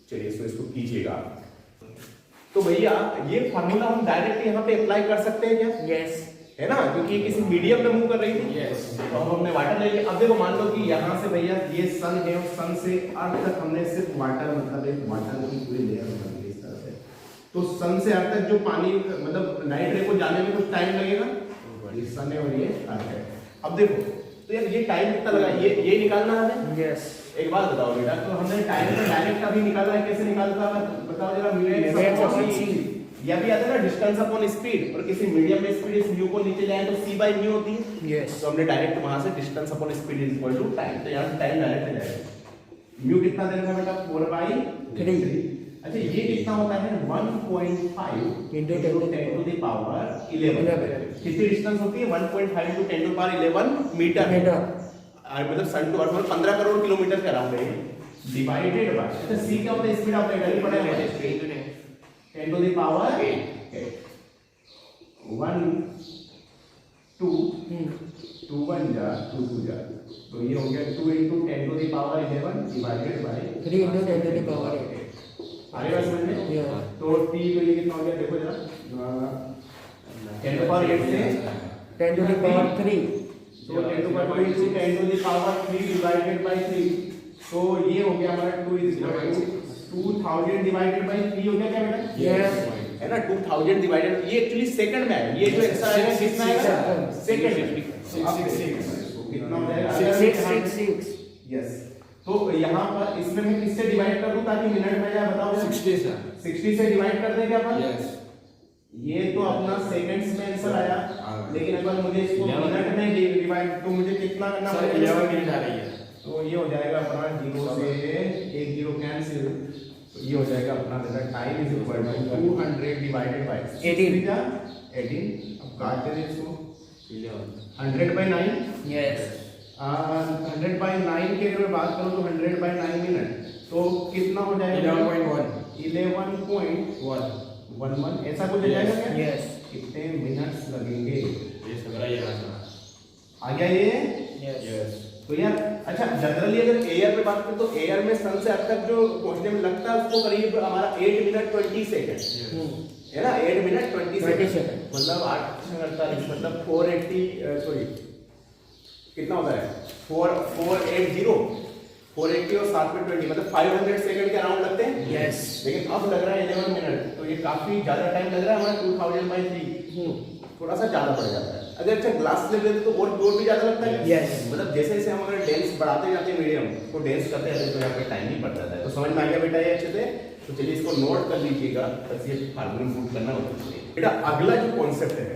चलिए इसको कीजिएगा। तो भैया ये फार्मूला हम डायरेक्ट यहाँ पे अप्लाई कर सकते हैं क्या? यस है ना, क्योंकि ये किसी मीडियम में मूव कर रही थी। yes. तो अब हमने वाटर ले लिया। अब देखो मान लो कि यहाँ से भैया ये सन है और सन से अर्थ तक हमने सिर्फ वाटर, मतलब एक वाटर की पूरी लेयर बना दी इस तरह से। तो सन से अर्थ तक जो पानी, मतलब लाइट रे को जाने में कुछ टाइम लगेगा, ये सन है और ये अर्थ है। अब देखो तो यार ये टाइम कितना लगा, ये निकालना है हमें। यस एक बात बताओ बेटा, तो हमने टाइम का डायरेक्ट अभी निकाला है, कैसे निकालता है बताओ जरा। म्यू या भी आता है ना डिस्टेंस अपॉन स्पीड, और किसी मीडियम में स्पीड इस म्यू को नीचे जाए तो c by mu होती है। यस तो हमने डायरेक्ट वहां से distance upon speed is equal to time, तो यहां से टाइम डायरेक्ट आ जाएगा। म्यू कितना देना है बेटा 4/3। अच्छा ये कितना होता है 1.5 into 10 to the power 11। कितनी डिस्टेंस होती है 1.5 into 10 to the power 11 metre. मतलब सन टू अर्थ में 15 करोड़ किलोमीटर के अराउंड है, डिवाइडेड बाय, अच्छा c क्या होता है स्पीड आपने कहीं पढ़ा है 10 to the power 8। 1 2 2 1 जा 2 2 जा, तो ये हो गया 2 into 10 to the power 11 divided by 3 into 10 to the power 8। आगे बात समझ में? तो t को ये कितना हो गया देखो जरा, 10 to the power 8 से 10 to the power 3, तो 10 to the power 8 से 10 to the power 3 divided by 3, तो ये हो गया हमारा 2 is equal to 2000 divided by 3 हो गया क्या बेटा? यस है ना, 2000 डिवाइडेड, ये एक्चुअली सेकंड में है, ये जो एक्स्ट्रा आएगा कितना आएगा सेकंड में, कितना हो जाएगा 666। यस, तो यहाँ पर इसमें मैं किससे डिवाइड कर दूं ताकि मिनट में जाए बताओ? 60 से 60 से डिवाइड कर देंगे अपन। यस, ये तो अपना सेकंड्स में आंसर आया, लेकिन अगर मुझे इसको मिनट में डिवाइड तो मुझे कितना करना पड़ेगा? 11 मिनट आ रही है, तो ये हो जाएगा अपना 0 से 1 0 कैंसिल, तो ये हो जाएगा अपना बेटा time is equal to 200 divided by 18। अब काट दे इसको 100 by 9। यस 100 by 9 के लिए बात करूं तो 100 by 9 मिनट, तो कितना हो जाएगा 11.11 ऐसा कुछ हो जाएगा क्या? यस कितने मिनट्स लगेंगे? ये समझ ये आ गया ये? यस तो यार अच्छा जनरली अगर एयर पे बात करें तो एयर में सन से अर्थ तक जो पहुंचने में लगता है उसको करीब हमारा 8 मिनट 20 सेकंड है ना, 8 मिनट 20 सेकंड, मतलब 8 मतलब 480 सॉरी कितना होता है 480 480 और 7 में 20 मतलब 500 सेकंड के अराउंड लगते हैं। Yes. लेकिन अब लग रहा है 11 मिनट, तो ये काफी ज्यादा टाइम लग रहा है हमारा 2000/3, थोड़ा सा ज्यादा पड़ जाता है। अगर अच्छा ग्लास ले लेते तो और भी ज्यादा लगता है। Yes. मतलब जैसे जैसे हम अगर डेंस बढ़ाते जाते हैं मीडियम को डेंस करते हैं तो यहाँ पे टाइम ही पड़ जाता है। तो समझ में आ गया बेटा ये अच्छे से? तो चलिए इसको नोट कर लीजिएगा, बस ये फार्मूला प्रूव करना होता है बेटा। अगला जो कॉन्सेप्ट है,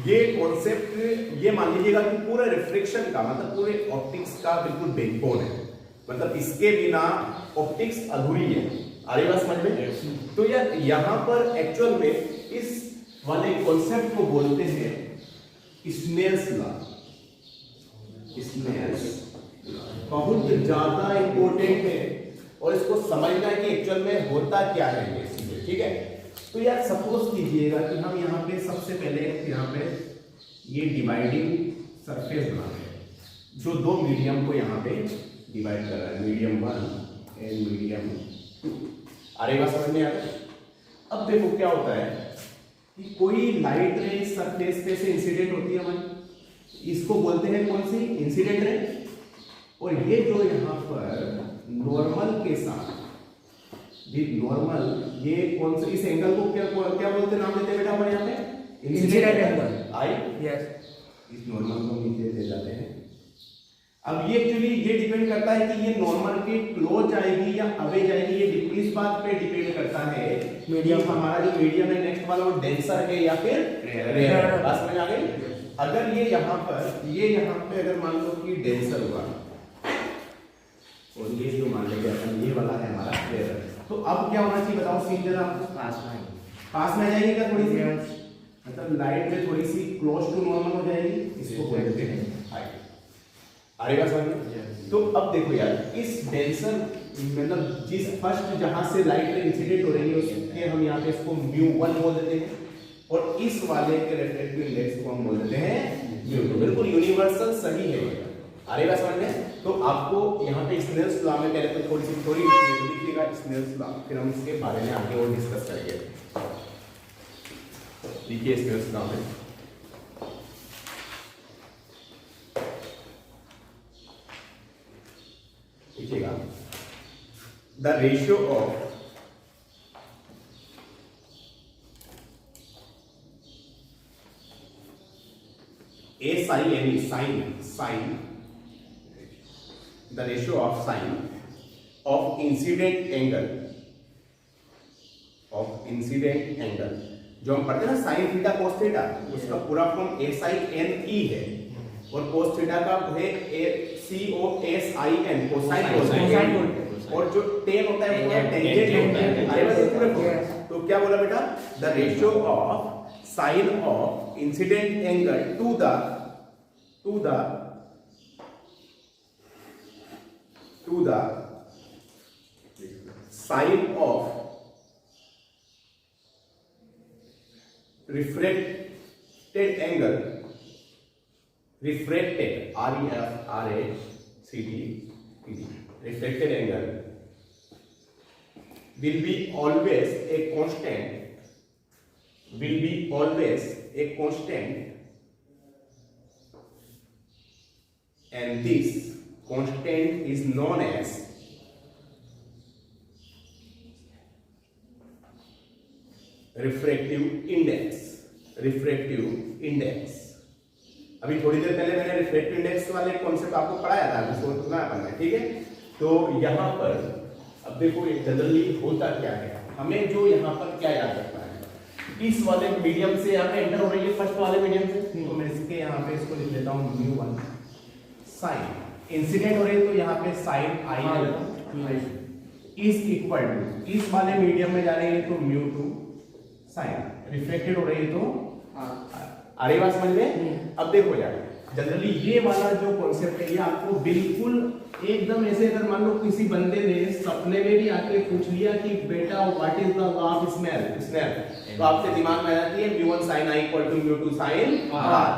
ये कॉन्सेप्ट ये मान लीजिएगा कि पूरे रिफ्लेक्शन का मतलब पूरे ऑप्टिक्स का बिल्कुल बैकबोन है, मतलब इसके बिना ऑप्टिक्स अधूरी है। आ रही बात समझ में? तो यार यहाँ पर एक्चुअल में इस वाले कॉन्सेप्ट को बोलते हैं स्नेल्स लॉ। स्नेल्स बहुत ज्यादा इंपॉर्टेंट है और इसको समझना है कि एक्चुअल में होता क्या है ये चीजें, ठीक है? तो यार सपोज कीजिएगा कि हम यहाँ पे सबसे पहले यहाँ पे ये डिवाइडिंग सरफेस बना रहे हैं जो दो मीडियम को यहाँ पे डिवाइड कर रहा है, मीडियम 1 एंड मीडियम 2। अरे बात समझ में आ रहा है? अब देखो क्या होता है कि कोई लाइट रे सरफेस पे से इंसिडेंट होती है हमारी, इसको बोलते हैं कौन सी? Incident ray. और ये जो यहाँ पर नॉर्मल के साथ नॉर्मल, ये कौन सा इस एंगल को क्या बोलते नाम देते हैं बेटा हमारे यहाँ पे? Incident angle. I yes. इस नॉर्मल को नीचे ले जाते हैं। अब ये एक्चुअली ये डिपेंड करता है कि ये नॉर्मल के क्लोज जाएगी या अवे जाएगी, ये इस बात पे डिपेंड करता है मीडियम हमारा जो मीडियम है नेक्स्ट वाला वो डेंसर है या फिर रेयर। बात समझ आ गई? अगर ये यहाँ पे अगर मान लो कि डेंसर हुआ और ये जो मान लिया ये वाला है हमारा रेयर, तो अब क्या होना चाहिए बताओ सीन जरा? पास में आ जाएगी क्या थोड़ी सी? मतलब लाइट में थोड़ी सी क्लोज टू नॉर्मल हो जाएगी, इसको बोलते हैं हाइट। आएगा समझ में? तो अब देखो यार इस डेंसर मतलब जिस फर्स्ट जहां से लाइट इंसिडेंट हो रही है उसके हम यहाँ पे इसको μ1 बोल देते हैं और इस वाले के रिफ्लेक्टिव इंडेक्स को हम बोल देते हैं μ2। बिल्कुल यूनिवर्सल सही है। आएगा समझ में? तो आपको यहाँ पे स्नेल्स लॉ में पहले तो थोड़ी लिखिएगा स्नेल्स लॉ, फिर हम इसके बारे में आगे और डिस्कस करेंगे। लिखिए स्नेल्स लॉ में लिखिएगा the ratio of a sin any sin the ratio of sin of incident angle जो हम पढ़ते हैं ना sin थीटा cos थीटा, उसका पूरा form a sin n e है और cos थीटा का है c o s i n cosine, और जो tan होता है वो टेंजेंट होता है। तो क्या बोला बेटा? The ratio of sin of incident angle to the sine of refracted angle, refracted refracted angle will be always a constant, and this constant is known as refractive index। अभी थोड़ी देर पहले मैंने रिफ्रैक्टिव इंडेक्स वाले concept आपको पढ़ाया था, इसको सुना आपने, ठीक है? तो यहाँ पर अब देखो ये जनरली होता क्या है, हमें जो यहाँ पर क्या याद रखना है, इस वाले मीडियम से यहाँ पे एंटर हो रही है फर्स्ट वाले मीडियम से, तो मैं इसके यहाँ पे इसको लिख लेता हूँ μ1 साइन इंसिडेंट हो रही है तो यहाँ पे sine i is equal to इस वाले मीडियम में जा रही है तो μ2 साइन रिफ्लेक्टेड हो रही है तो आ रही बात समझ में? अब देखो यार जनरली ये वाला जो कॉन्सेप्ट है ये आपको बिल्कुल एकदम ऐसे, अगर मान लो किसी बंदे ने सपने में भी आके पूछ लिया कि बेटा what is the law of Snell, तो आपके दिमाग में आ जाती है μ1 sin i equal to μ2 sin r,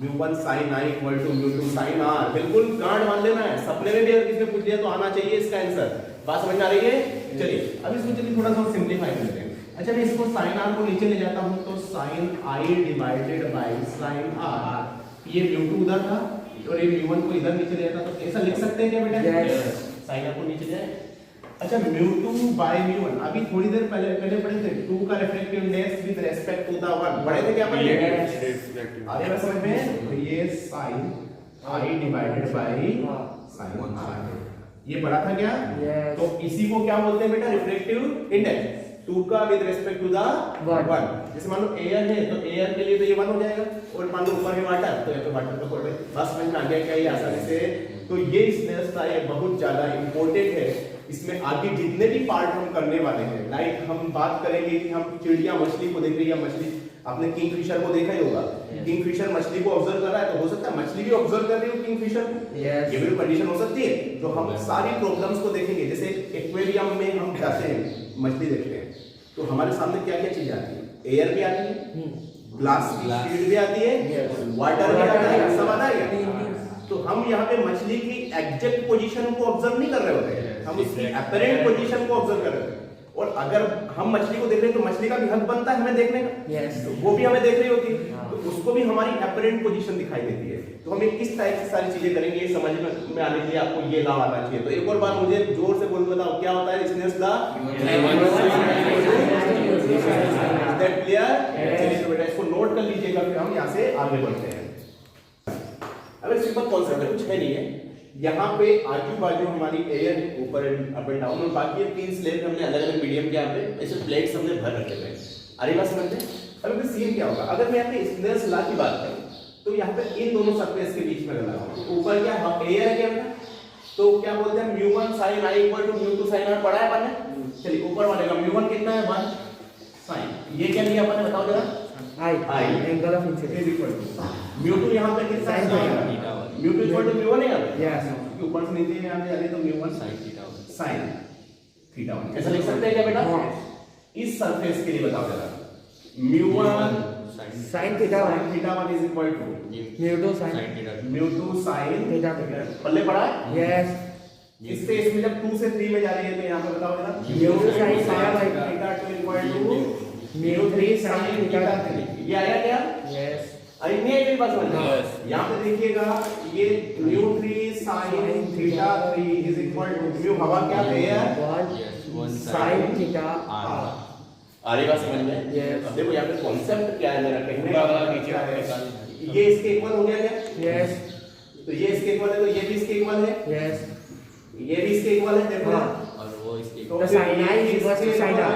μ1 sin i equal to μ2 sin r। बिल्कुल गांड मान लेना है, सपने में भी अगर किसी ने पूछ लिया तो आना चाहिए इसका आंसर। बात समझ में आ रही है? चलिए अब इसको चलिए थोड़ा सा सिंपलीफाई करते हैं। अच्छा मैं इसको sin r को नीचे ले जाता हूं तो sin i divided by sin r, ये μ2 उधर था और ये μ1 को इधर नीचे ले जाता तो ऐसा लिख सकते हैं क्या बेटा? साइन आपको नीचे जाए। अच्छा mu2 by mu1 अभी थोड़ी देर पहले पढ़े थे 2 का refractive index with respect to the 1 पढ़े थे क्या पढ़े थे? आ रहा समझ में? तो ये sin i divided by sin r ये पढ़ा था क्या? तो इसी को क्या बोलते हैं बेटा? रिफ्रैक्टिव इंडेक्स 2 का विद रिस्पेक्ट टू द 1। जैसे मान लो एयर है तो एयर के लिए तो ये 1 हो जाएगा और मान लो ऊपर है वाटर तो यहाँ पे वाटर का कोड है। बस समझ में आ गया क्या ये आसानी से? तो ये स्नेल्स लॉ ये बहुत ज्यादा इंपॉर्टेंट है। इसमें आगे जितने भी पार्ट हम करने वाले हैं लाइक हम बात करेंगे कि हम चिड़िया मछली को देख रही है। मछली आपने किंगफिशर को देखा ही होगा। किंगफिशर मछली को ऑब्जर्व कर रहा है तो हो सकता है मछली भी ऑब्जर्व कर रही हो किंगफिशर को। ये भी कंडीशन हो सकती है। तो हम सारी प्रॉब्लम्स को देखेंगे। जैसे एक्वेरियम में हम जाते हैं मछली देखते हैं तो हमारे सामने क्या क्या चीज आती है? एयर भी आती है, ग्लास की शीट भी आती है, वाटर भी आता है, सब आता है। तो हम यहाँ पे मछली की एग्जैक्ट पोजीशन को ऑब्जर्व नहीं कर रहे होते हैं, हम उसकी अपरेंट पोजीशन को ऑब्जर्व कर रहे होते हैं। और अगर हम मछली को देख रहे हैं तो मछली का भी हक बनता है हमें देखने का। तो वो भी हमें देख रही होती है तो उसको भी हमारी अपरेंट पोजीशन दिखाई देती है। तो हमें किस टाइप से सारी चीजें करेंगे ये समझ में आने के लिए आपको ये लॉ आना चाहिए। तो एक और बार मुझे जोर से बोल बताओ क्या होता है स्नेल्स लॉ? That clear? चलिए बेटा इसको नोट कर लीजिएगा फिर हम यहाँ से आगे बढ़ते हैं। अब सिंपल कॉन्सेप्ट है, कुछ है नहीं है। यहाँ पे आजू बाजू हमारी एयर ऊपर अप एंड डाउन और बाकी 3 स्लेब हमने अलग अलग मीडियम के यहाँ पे ऐसे प्लेट्स हमने भर रखे हैं। अरे बात समझते हैं? अब इसमें सीन क्या होगा? अगर मैं यहाँ पे स्नेल्स लॉ की बात करूँ तो यहाँ पे इन दोनों सरफेस के बीच में लगाऊं तो ऊपर क्या एयर है क्या बेटा? तो क्या बोलते हैं mu1 sin i = mu2 sin r पढ़ा है अपन ने? चलिए ऊपर वाले का mu1 कितना है 1 sin ये क्या लिया अपन ने बताओ जरा? i angle of incidence = mu2 यहाँ पे कितना है? mu2 = mu1 है यहाँ पे? यस ऊपर से नीचे यहाँ पे आ रही तो mu1 sin थीटा 1 ऐसा लिख सकते हैं क्या बेटा? इस सरफेस के लिए बताओ जरा mu1 sin theta 1 is equal to mu2 sin theta पल्ले पड़ा है? यस इससे इसमें जब 2 से 3 में जा रही है तो यहाँ पे बताओ जरा mu2 sin theta 2 equal to mu3 sin theta 3 ये आया क्या? यस आई नहीं आई बात समझ? यहाँ पे देखिएगा ये mu3 sin theta 3 is equal to mu हवा क्या है? sin theta r आरे बात समझ में? अब देखो यहाँ पे कॉन्सेप्ट क्या है मेरा कहने का? ये इसके इक्वल हो गया क्या? यस तो ये इसके इक्वल है तो ये भी इसके इक्वल है। यस ये भी इसके इक्वल है देखो और वो इसके इक्वल तो sin i = sin r।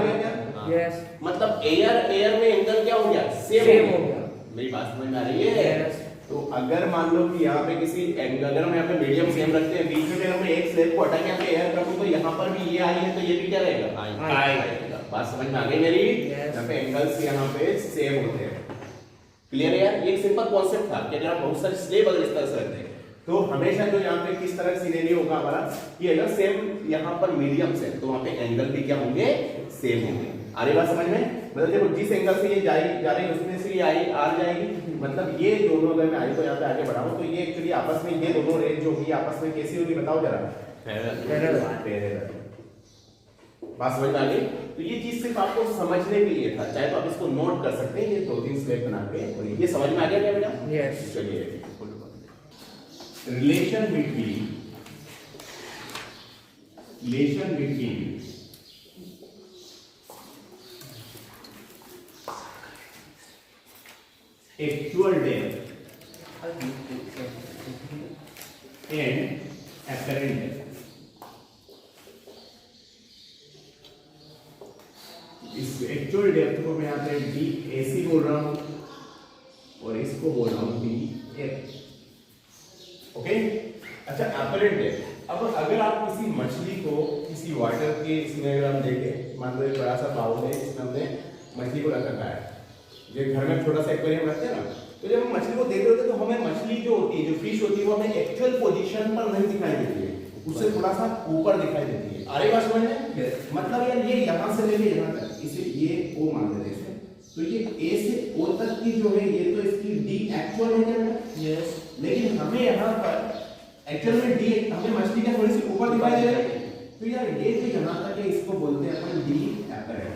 Yes मतलब एयर में एंगल क्या हो गया? सेम हो गया। मेरी बात समझ में आ रही है? यस तो अगर मान लो कि यहाँ पे किसी एंगल अगर हम यहाँ पे मीडियम सेम रखते हैं बीच में हमने एक स्लेब को हटा के यहाँ पे एयर रखूं तो यहाँ पर भी ये आई है तो ये भी क्या रहेगा? आई रहेगा। बात समझ में आ गई मेरी? यहाँ पे एंगल्स यहाँ पे सेम होते हैं। क्लियर है यार? ये एक सिंपल कॉन्सेप्ट था कि अगर आप बहुत सारे स्लेब अगर इस तरह से रखते हैं तो हमेशा जो यहाँ पे किस तरह सिनेरियो होगा हमारा ये ना सेम यहाँ पर मीडियम से तो वहाँ पे एंगल भी क्या होंगे? सेम होंगे। आ रही बात समझ में? मतलब देखो जिस एंगल से ये जा रही है उसमें से ये आई आर जाएगी मतलब ये दोनों अगर मैं आई को यहाँ पे आगे बढ़ाऊं तो ये एक्चुअली आपस में ये दोनों रेंज जो होगी आपस में कैसी होगी बताओ जरा? पैरेलल। बात समझ में आ गई? तो ये चीज सिर्फ आपको समझने के लिए था, चाहे तो आप इसको नोट कर सकते हैं ये 2-3 स्लेब बना के। और ये समझ में आ गया क्या बेटा? यस चलिए relation between actual depth and apparent depth। इस एक्चुअल डेप्थ को मैं यहाँ पे डी AC बोल रहा हूँ और इसको बोल रहा हूँ DF। ओके अच्छा अपरेंट डेप्थ। अब अगर आप किसी मछली को किसी वाटर के इसमें अगर हम देखें मान लो एक बड़ा सा बाउल है इसमें हमने मछली को रख रखा है। जो घर में छोटा सा एक्वेरियम रखते हैं ना तो जब हम मछली को देख रहे होते हैं तो हमें मछली जो होती है जो फिश होती है वो हमें एक्चुअल पोजीशन पर नहीं दिखाई देती है, उससे थोड़ा सा ऊपर दिखाई देती है। अरे बात समझ में? मतलब यार ये यहाँ से लेके यहाँ तक इसे ये O मान लेते हैं तो ये A से O तक की जो है ये तो इसकी D एक्चुअल है क्या बेटा? यस लेकिन हमें यहाँ पर एक्चुअल में D हमें मछली का थोड़ी सी ऊपर दिखाई दे रहा है तो यार ये जो यहाँ तक है इसको बोलते हैं अपन D अपरेंट।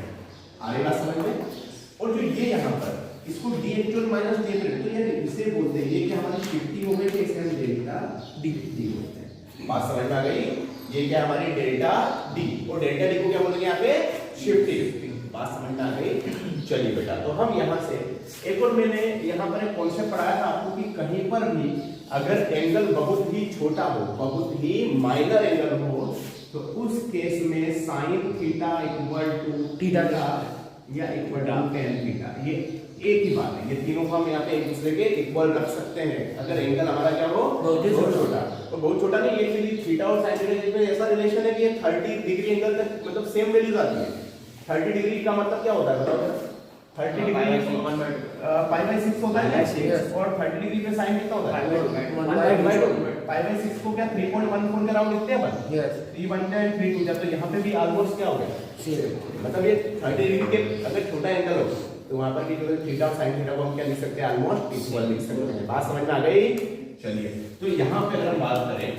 अरे बात समझ में? और जो ये यहाँ पर इसको D actual minus D apparent तो यार इसे बोलते हैं ये कि हमारी 50 हो गई तो इसका डेल्टा D बोलते हैं। बात समझ में आ गई? ये क्या हमारी डेल्टा डी, और डेल्टा डी को क्या बोलेंगे यहाँ पे शिफ्टिंग। बात समझ में आ गई? चलिए बेटा, तो हम यहाँ से एक और मैंने यहाँ पर एक कॉन्सेप्ट पढ़ाया था आपको कि कहीं पर भी अगर एंगल बहुत ही छोटा हो, बहुत ही माइनर एंगल हो, तो उस केस में sine theta equal to theta या इक्वल टू tan थीटा, ये एक ही बात है। ये तीनों को हम यहाँ पे एक दूसरे के इक्वल रख सकते हैं अगर एंगल हमारा क्या हो बहुत छोटा। तो बहुत छोटा नहीं, ये एक्चुअली थीटा और साइन थीटा के बीच में ऐसा रिलेशन है कि ये 30 डिग्री एंगल तक मतलब सेम वैल्यूज आती है। 30 डिग्री का मतलब क्या होता है बताओ? 30 डिग्री पाई बाय 6 होता है और 30 डिग्री पे साइन कितना होता है? 1/2। पाई बाय 6 को क्या 3.14 के राउंड लिखते हैं अपन? यस। 3 1 10 3 2, जब तो यहाँ पे भी ऑलमोस्ट क्या हो गया? मतलब ये 30 डिग्री के अगर छोटा एंगल हो तो वहां पर भी जो थीटा और साइन थीटा को हम क्या लिख सकते हैं? ऑलमोस्ट इक्वल लिख सकते हैं। बात समझ में आ गई? चलिए, तो यहाँ पे अगर हम बात करें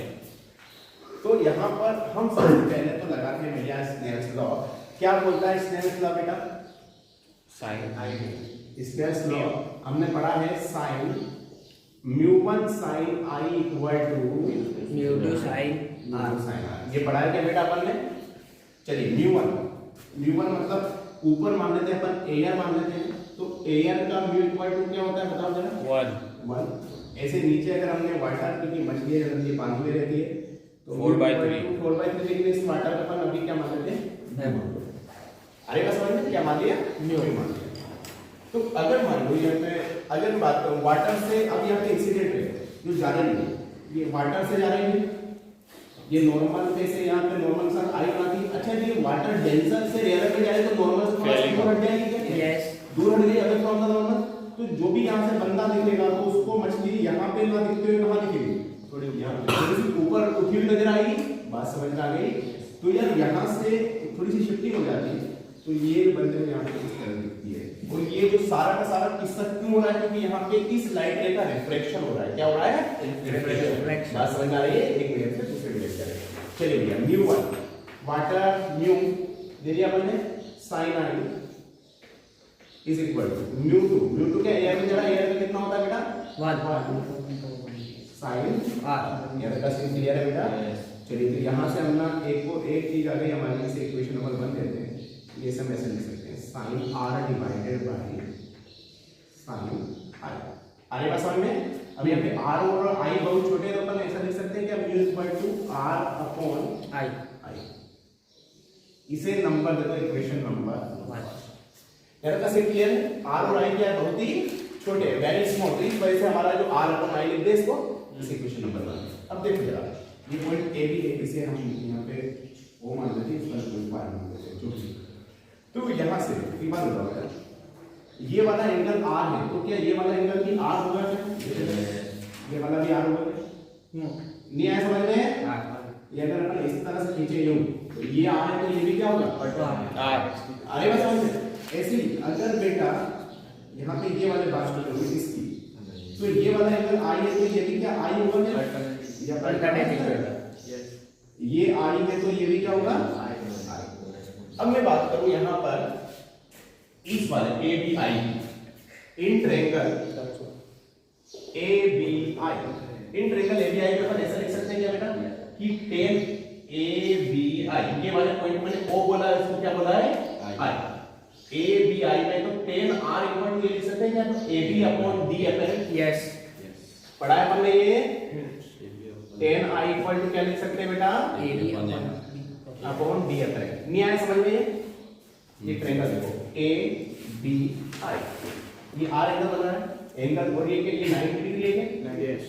तो यहाँ पर हम सबसे पहले तो लगाते हैं भैया स्नेल्स लॉ। क्या बोलता है स्नेल्स लॉ बेटा? Sine i. स्नेल्स लॉ हमने पढ़ा है sine μ1 sin i equal to μ2 sin r। ये पढ़ा है क्या बेटा अपन ने? चलिए μ1 मतलब ऊपर मान लेते हैं अपन एयर मान लेते हैं, तो एयर का म्यू इक्वल टू क्या होता है बताओ जरा? 1। ऐसे नीचे अगर हमने वाटर, क्योंकि मछली अगर ये पानी में रहती है तो 4/3, लेकिन इस वाटर का अपन अभी क्या मान लेते हैं? अरे बस समझ में क्या मान लिया? म्यू मान लिया। तो अगर मान लो यहाँ पे अगर बात करूं वाटर से, अब यहाँ पे इंसिडेंट है जो जा रही है, ये वाटर से जा रही है, ये नॉर्मल पे से यहाँ पे नॉर्मल सन आई आती। अच्छा ये वाटर डेंसर से रेयर में जाए तो नॉर्मल से थोड़ा दूर हट जाएगी क्या? यस, दूर हट गई। अगर फ्रॉम द नॉर्मल तो जो भी यहाँ से बंदा दिखेगा तो उसको मछली यहाँ पे ना दिखते हुए कहाँ दिखेगी? थोड़ी यहाँ थोड़ी सी ऊपर उठी हुई नजर आएगी। बात समझ में आ गई? तो यार यहाँ से थोड़ी सी शिफ्टिंग हो जाती है तो ये बंदे में यहाँ पे इस तरह दिखती है। और ये जो सारा का सारा किस्सा क्यों हो रहा है? क्योंकि यहाँ पे इस लाइट रे का रिफ्लेक्शन हो रहा है। क्या हो रहा है? रिफ्लेक्शन। बात समझ में आ रही है? एक मिनट से दूसरे मिनट करें। चलिए भैया μ1 वाटर म्यू दे दिया अपन ने, sin i is equal to μ2 क्या एयर में जरा एयर में कितना होता है बेटा? 1 sin r। यार का सीन क्लियर है बेटा? चलिए तो यहाँ से हम ना एक चीज आ गई हमारी, इसे इक्वेशन नंबर 1 कहते हैं। ये सब ऐसे लिख सकते हैं sin r divided by sin i। आगे बात समझ में? अब यहाँ पे r और i बहुत छोटे हैं तो अपन ऐसा लिख सकते हैं कि mu equal to r upon i। इसे नंबर दे दो इक्वेशन नंबर 1। यार का सीन क्लियर है? r और i क्या है? बहुत ही छोटे, वेरी स्मॉल। तो इस वजह से हमारा जो r अपॉन i लिख दे इसको इस इक्वेशन नंबर 1। अब देखो जरा ये पॉइंट a भी है, इसे हम यहाँ पे o मान लेते हैं, इस पर कोई बात मान लेते हैं। तो यहाँ से एक बात बताओ, ये वाला एंगल r है तो क्या ये वाला एंगल भी r होगा क्या? ये वाला भी r होगा क्या? नहीं आया समझ में? ये अगर अपन इस तरह से खींचे यूं तो ये r है तो ये भी क्या होगा? r। अरे बस समझ में? ऐसे ही अगर बेटा यहाँ पे ये वाले बात करो इसकी, तो ये वाला एंगल i है तो ये भी क्या i होगा क्या? या ये i है तो ये भी क्या होगा? अब मैं बात करूं यहाँ पर इस वाले ABI in triangle ABI, in triangle ABI पे अपन ऐसा लिख सकते हैं क्या बेटा कि tan ABI, ये वाले पॉइंट मैंने O बोला है, इसको क्या बोला है? I। ABI में तो tan R इक्वल टू ये लिख सकते हैं क्या? तो AB upon D upon, yes पढ़ा है हमने ये। tan I इक्वल टू क्या लिख सकते हैं बेटा? AB upon D upon. नहीं आया समझ में? ये ट्रायंगल देखो ABI, ये R एंगल बना है, एंगल और ये 90 डिग्री है क्या?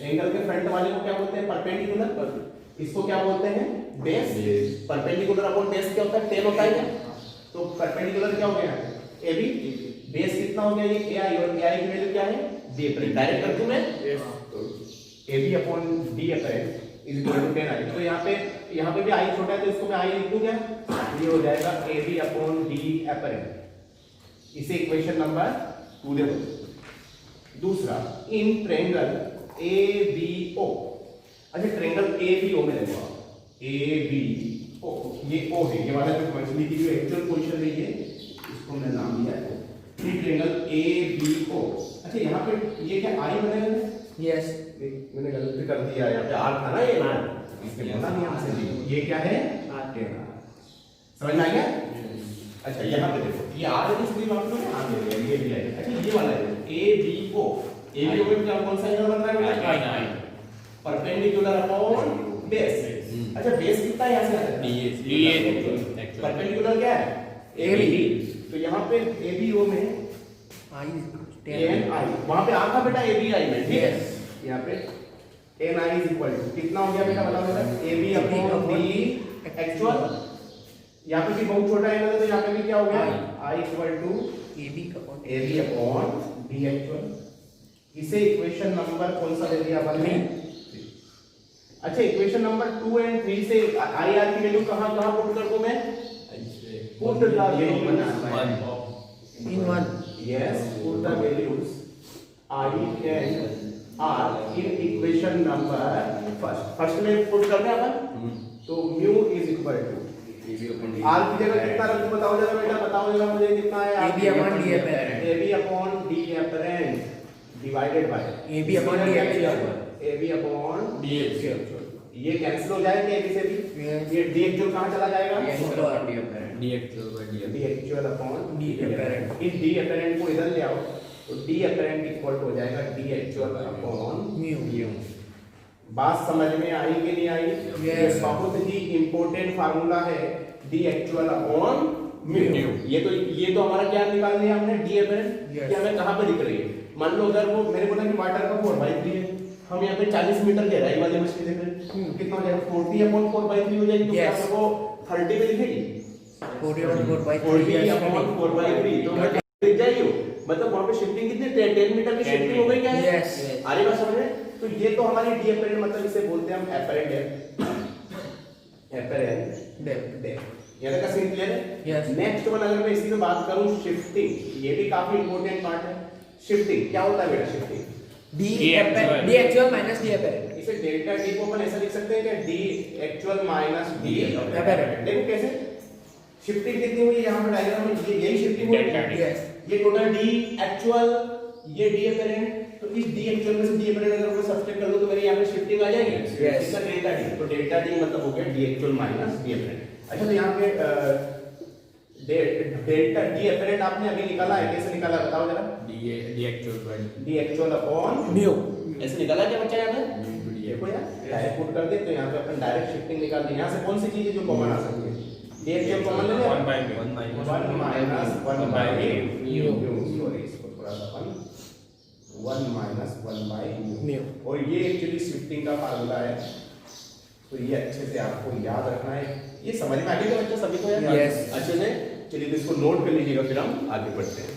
एंगल के फ्रंट वाले को क्या बोलते हैं? परपेंडिकुलर। इसको क्या बोलते हैं? बेस। परपेंडिकुलर अपॉन बेस क्या होता है? tan होता है क्या? तो परपेंडिकुलर क्या हो गया? AB। बेस कितना हो गया? ये AI, और AI की वैल्यू क्या है? D। डायरेक्ट कर दूं मैं? AB upon D upon is equal to 10 i. तो यहाँ पे भी i छोटा है तो इसको मैं i लिख दूं क्या? ये हो जाएगा AB अपॉन D अपॉन। इसे इक्वेशन नंबर 2 दे दो। दूसरा इन ट्रायंगल ABO, अच्छा ट्रायंगल ABO में देखो ABO, ये O है, ये वाला जो मछली की जो एक्चुअल पोजीशन है ये, इसको मैं नाम दिया है ट्रायंगल ABO। अच्छा यहाँ पे ये क्या i बनेगा? यस, मैंने गलती कर दिया, यहाँ पे r था ना, ये इसने बोला नहीं हमसे भी, ये क्या है एन। समझ में आ गया? अच्छा यहाँ पे देखो ये आर है, इसलिए आप लोग यहाँ दे दिया, ये भी है। अच्छा ये वाला है ए बी को, ए बी को क्या कौन सा एंगल बन रहा है बेटा? Perpendicular upon base. अच्छा बेस कितना है यहाँ से? डी परपेंडिकुलर क्या है? A B. तो यहाँ पे ए बी ओ में एन आई, वहां पे आ था बेटा ए बी आई में, ठीक है? यहाँ पे n i is equal to कितना हो गया बेटा, बताओ बेटा? A B upon D actual. यहाँ पे भी बहुत छोटा एंगल है तो यहाँ पे भी क्या हो गया? I equal to A B upon D actual. इसे इक्वेशन नंबर कौन सा ले लिया अपन ने? अच्छा इक्वेशन नंबर 2 एंड 3 से आई आर की वैल्यू कहां पुट कर दूं मैं? Put the values in one. Yes, put the values i and r in equation number first में पुट करते हैं अपन। तो mu is equal to r की जगह कितना रख दूं, बताओ जरा बेटा, बताओ जरा मुझे कितना है? A B upon D apparent, A B upon D apparent divided by A B upon D actual, A B upon D actual. ये कैंसिल हो जाएंगे ए से भी। ये डी एक्चुअल कहां चला जाएगा? D actual upon D apparent. इस डी एपरेंट को इधर ले आओ तो डी एपरेंट इक्वल हो जाएगा डी एक्चुअल अपॉन म्यू। बात समझ में आई कि नहीं आई? ये बहुत ही इंपॉर्टेंट फार्मूला है, डी एक्चुअल अपॉन म्यू। ये तो हमारा क्या निकाल लिया हमने? D apparent. कि हमें कहां पे दिख रही है? मान लो अगर वो मेरे बोला कि वाटर का 4/3 है, हम यहाँ पे 40 मीटर गहराई वाली मछली देख रहे हैं, कितना हो जाएगा? 40 अपॉन 4/3 हो जाएगी। तो क्या आपको 30 में लिखेगी? 40 अपॉन 4/3 तो दिख जाएगी। मतलब वहां पे शिफ्टिंग कितनी? 10 मीटर की शिफ्टिंग हो गई क्या है? यस। आ रही बात समझ में? तो ये तो हमारी डी एपरेंट, मतलब इसे बोलते हैं हम एपरेंट डेप्थ। एपरेंट डेप्थ यहाँ तक का सीन क्लियर है? यस। नेक्स्ट वन अगर मैं इसी में बात करूं शिफ्टिंग, ये भी काफी इंपॉर्टेंट पार्ट है। शिफ्टिंग क्या होता है बेटा? Shifting D actual minus D apparent. इसे डेल्टा टी को अपन ऐसा लिख सकते हैं कि D actual minus D apparent. देखो कैसे शिफ्टिंग कितनी हुई यहाँ पे डायग्राम में, ये यही शिफ्टिंग हुई है। यस। ये टोटल डी एक्चुअल, ये डी एपरेंट। तो इस डी एक्चुअल में से डी एपरेंट अगर मैं सब्ट्रैक्ट कर दूं तो मेरे यहाँ पे शिफ्टिंग आ जाएगी। इसका डेल्टा डी, तो डेल्टा डी मतलब हो गया D actual minus D apparent. अच्छा तो यहाँ पे डेल्टा डी एपरेंट आपने अभी निकाला है, कैसे निकाला बताओ जरा? डी एक्चुअल अपॉन म्यू ऐसे निकाला क्या बच्चा? यहाँ पे देखो यार डायरेक्ट पुट कर दे तो यहाँ पे अपन डायरेक्ट शिफ्टिंग निकाल दी। यहाँ से कौन सी चीज है जो कॉमन आ सकती है? डी एक्चुअल कॉमन ले ले, 1 माइनस 1 बाय म्यू। सॉरी इसको थोड़ा सा अपन 1 माइनस 1 बाय म्यू। और ये एक्चुअली शिफ्टिंग का फार्मूला है, तो ये अच्छे से आपको याद रखना है। ये समझ में आ गया बच्चा सभी को यार? यस। अच्छे से चलिए तो इसको नोट कर लीजिएगा, फिर हम आगे बढ़ते हैं।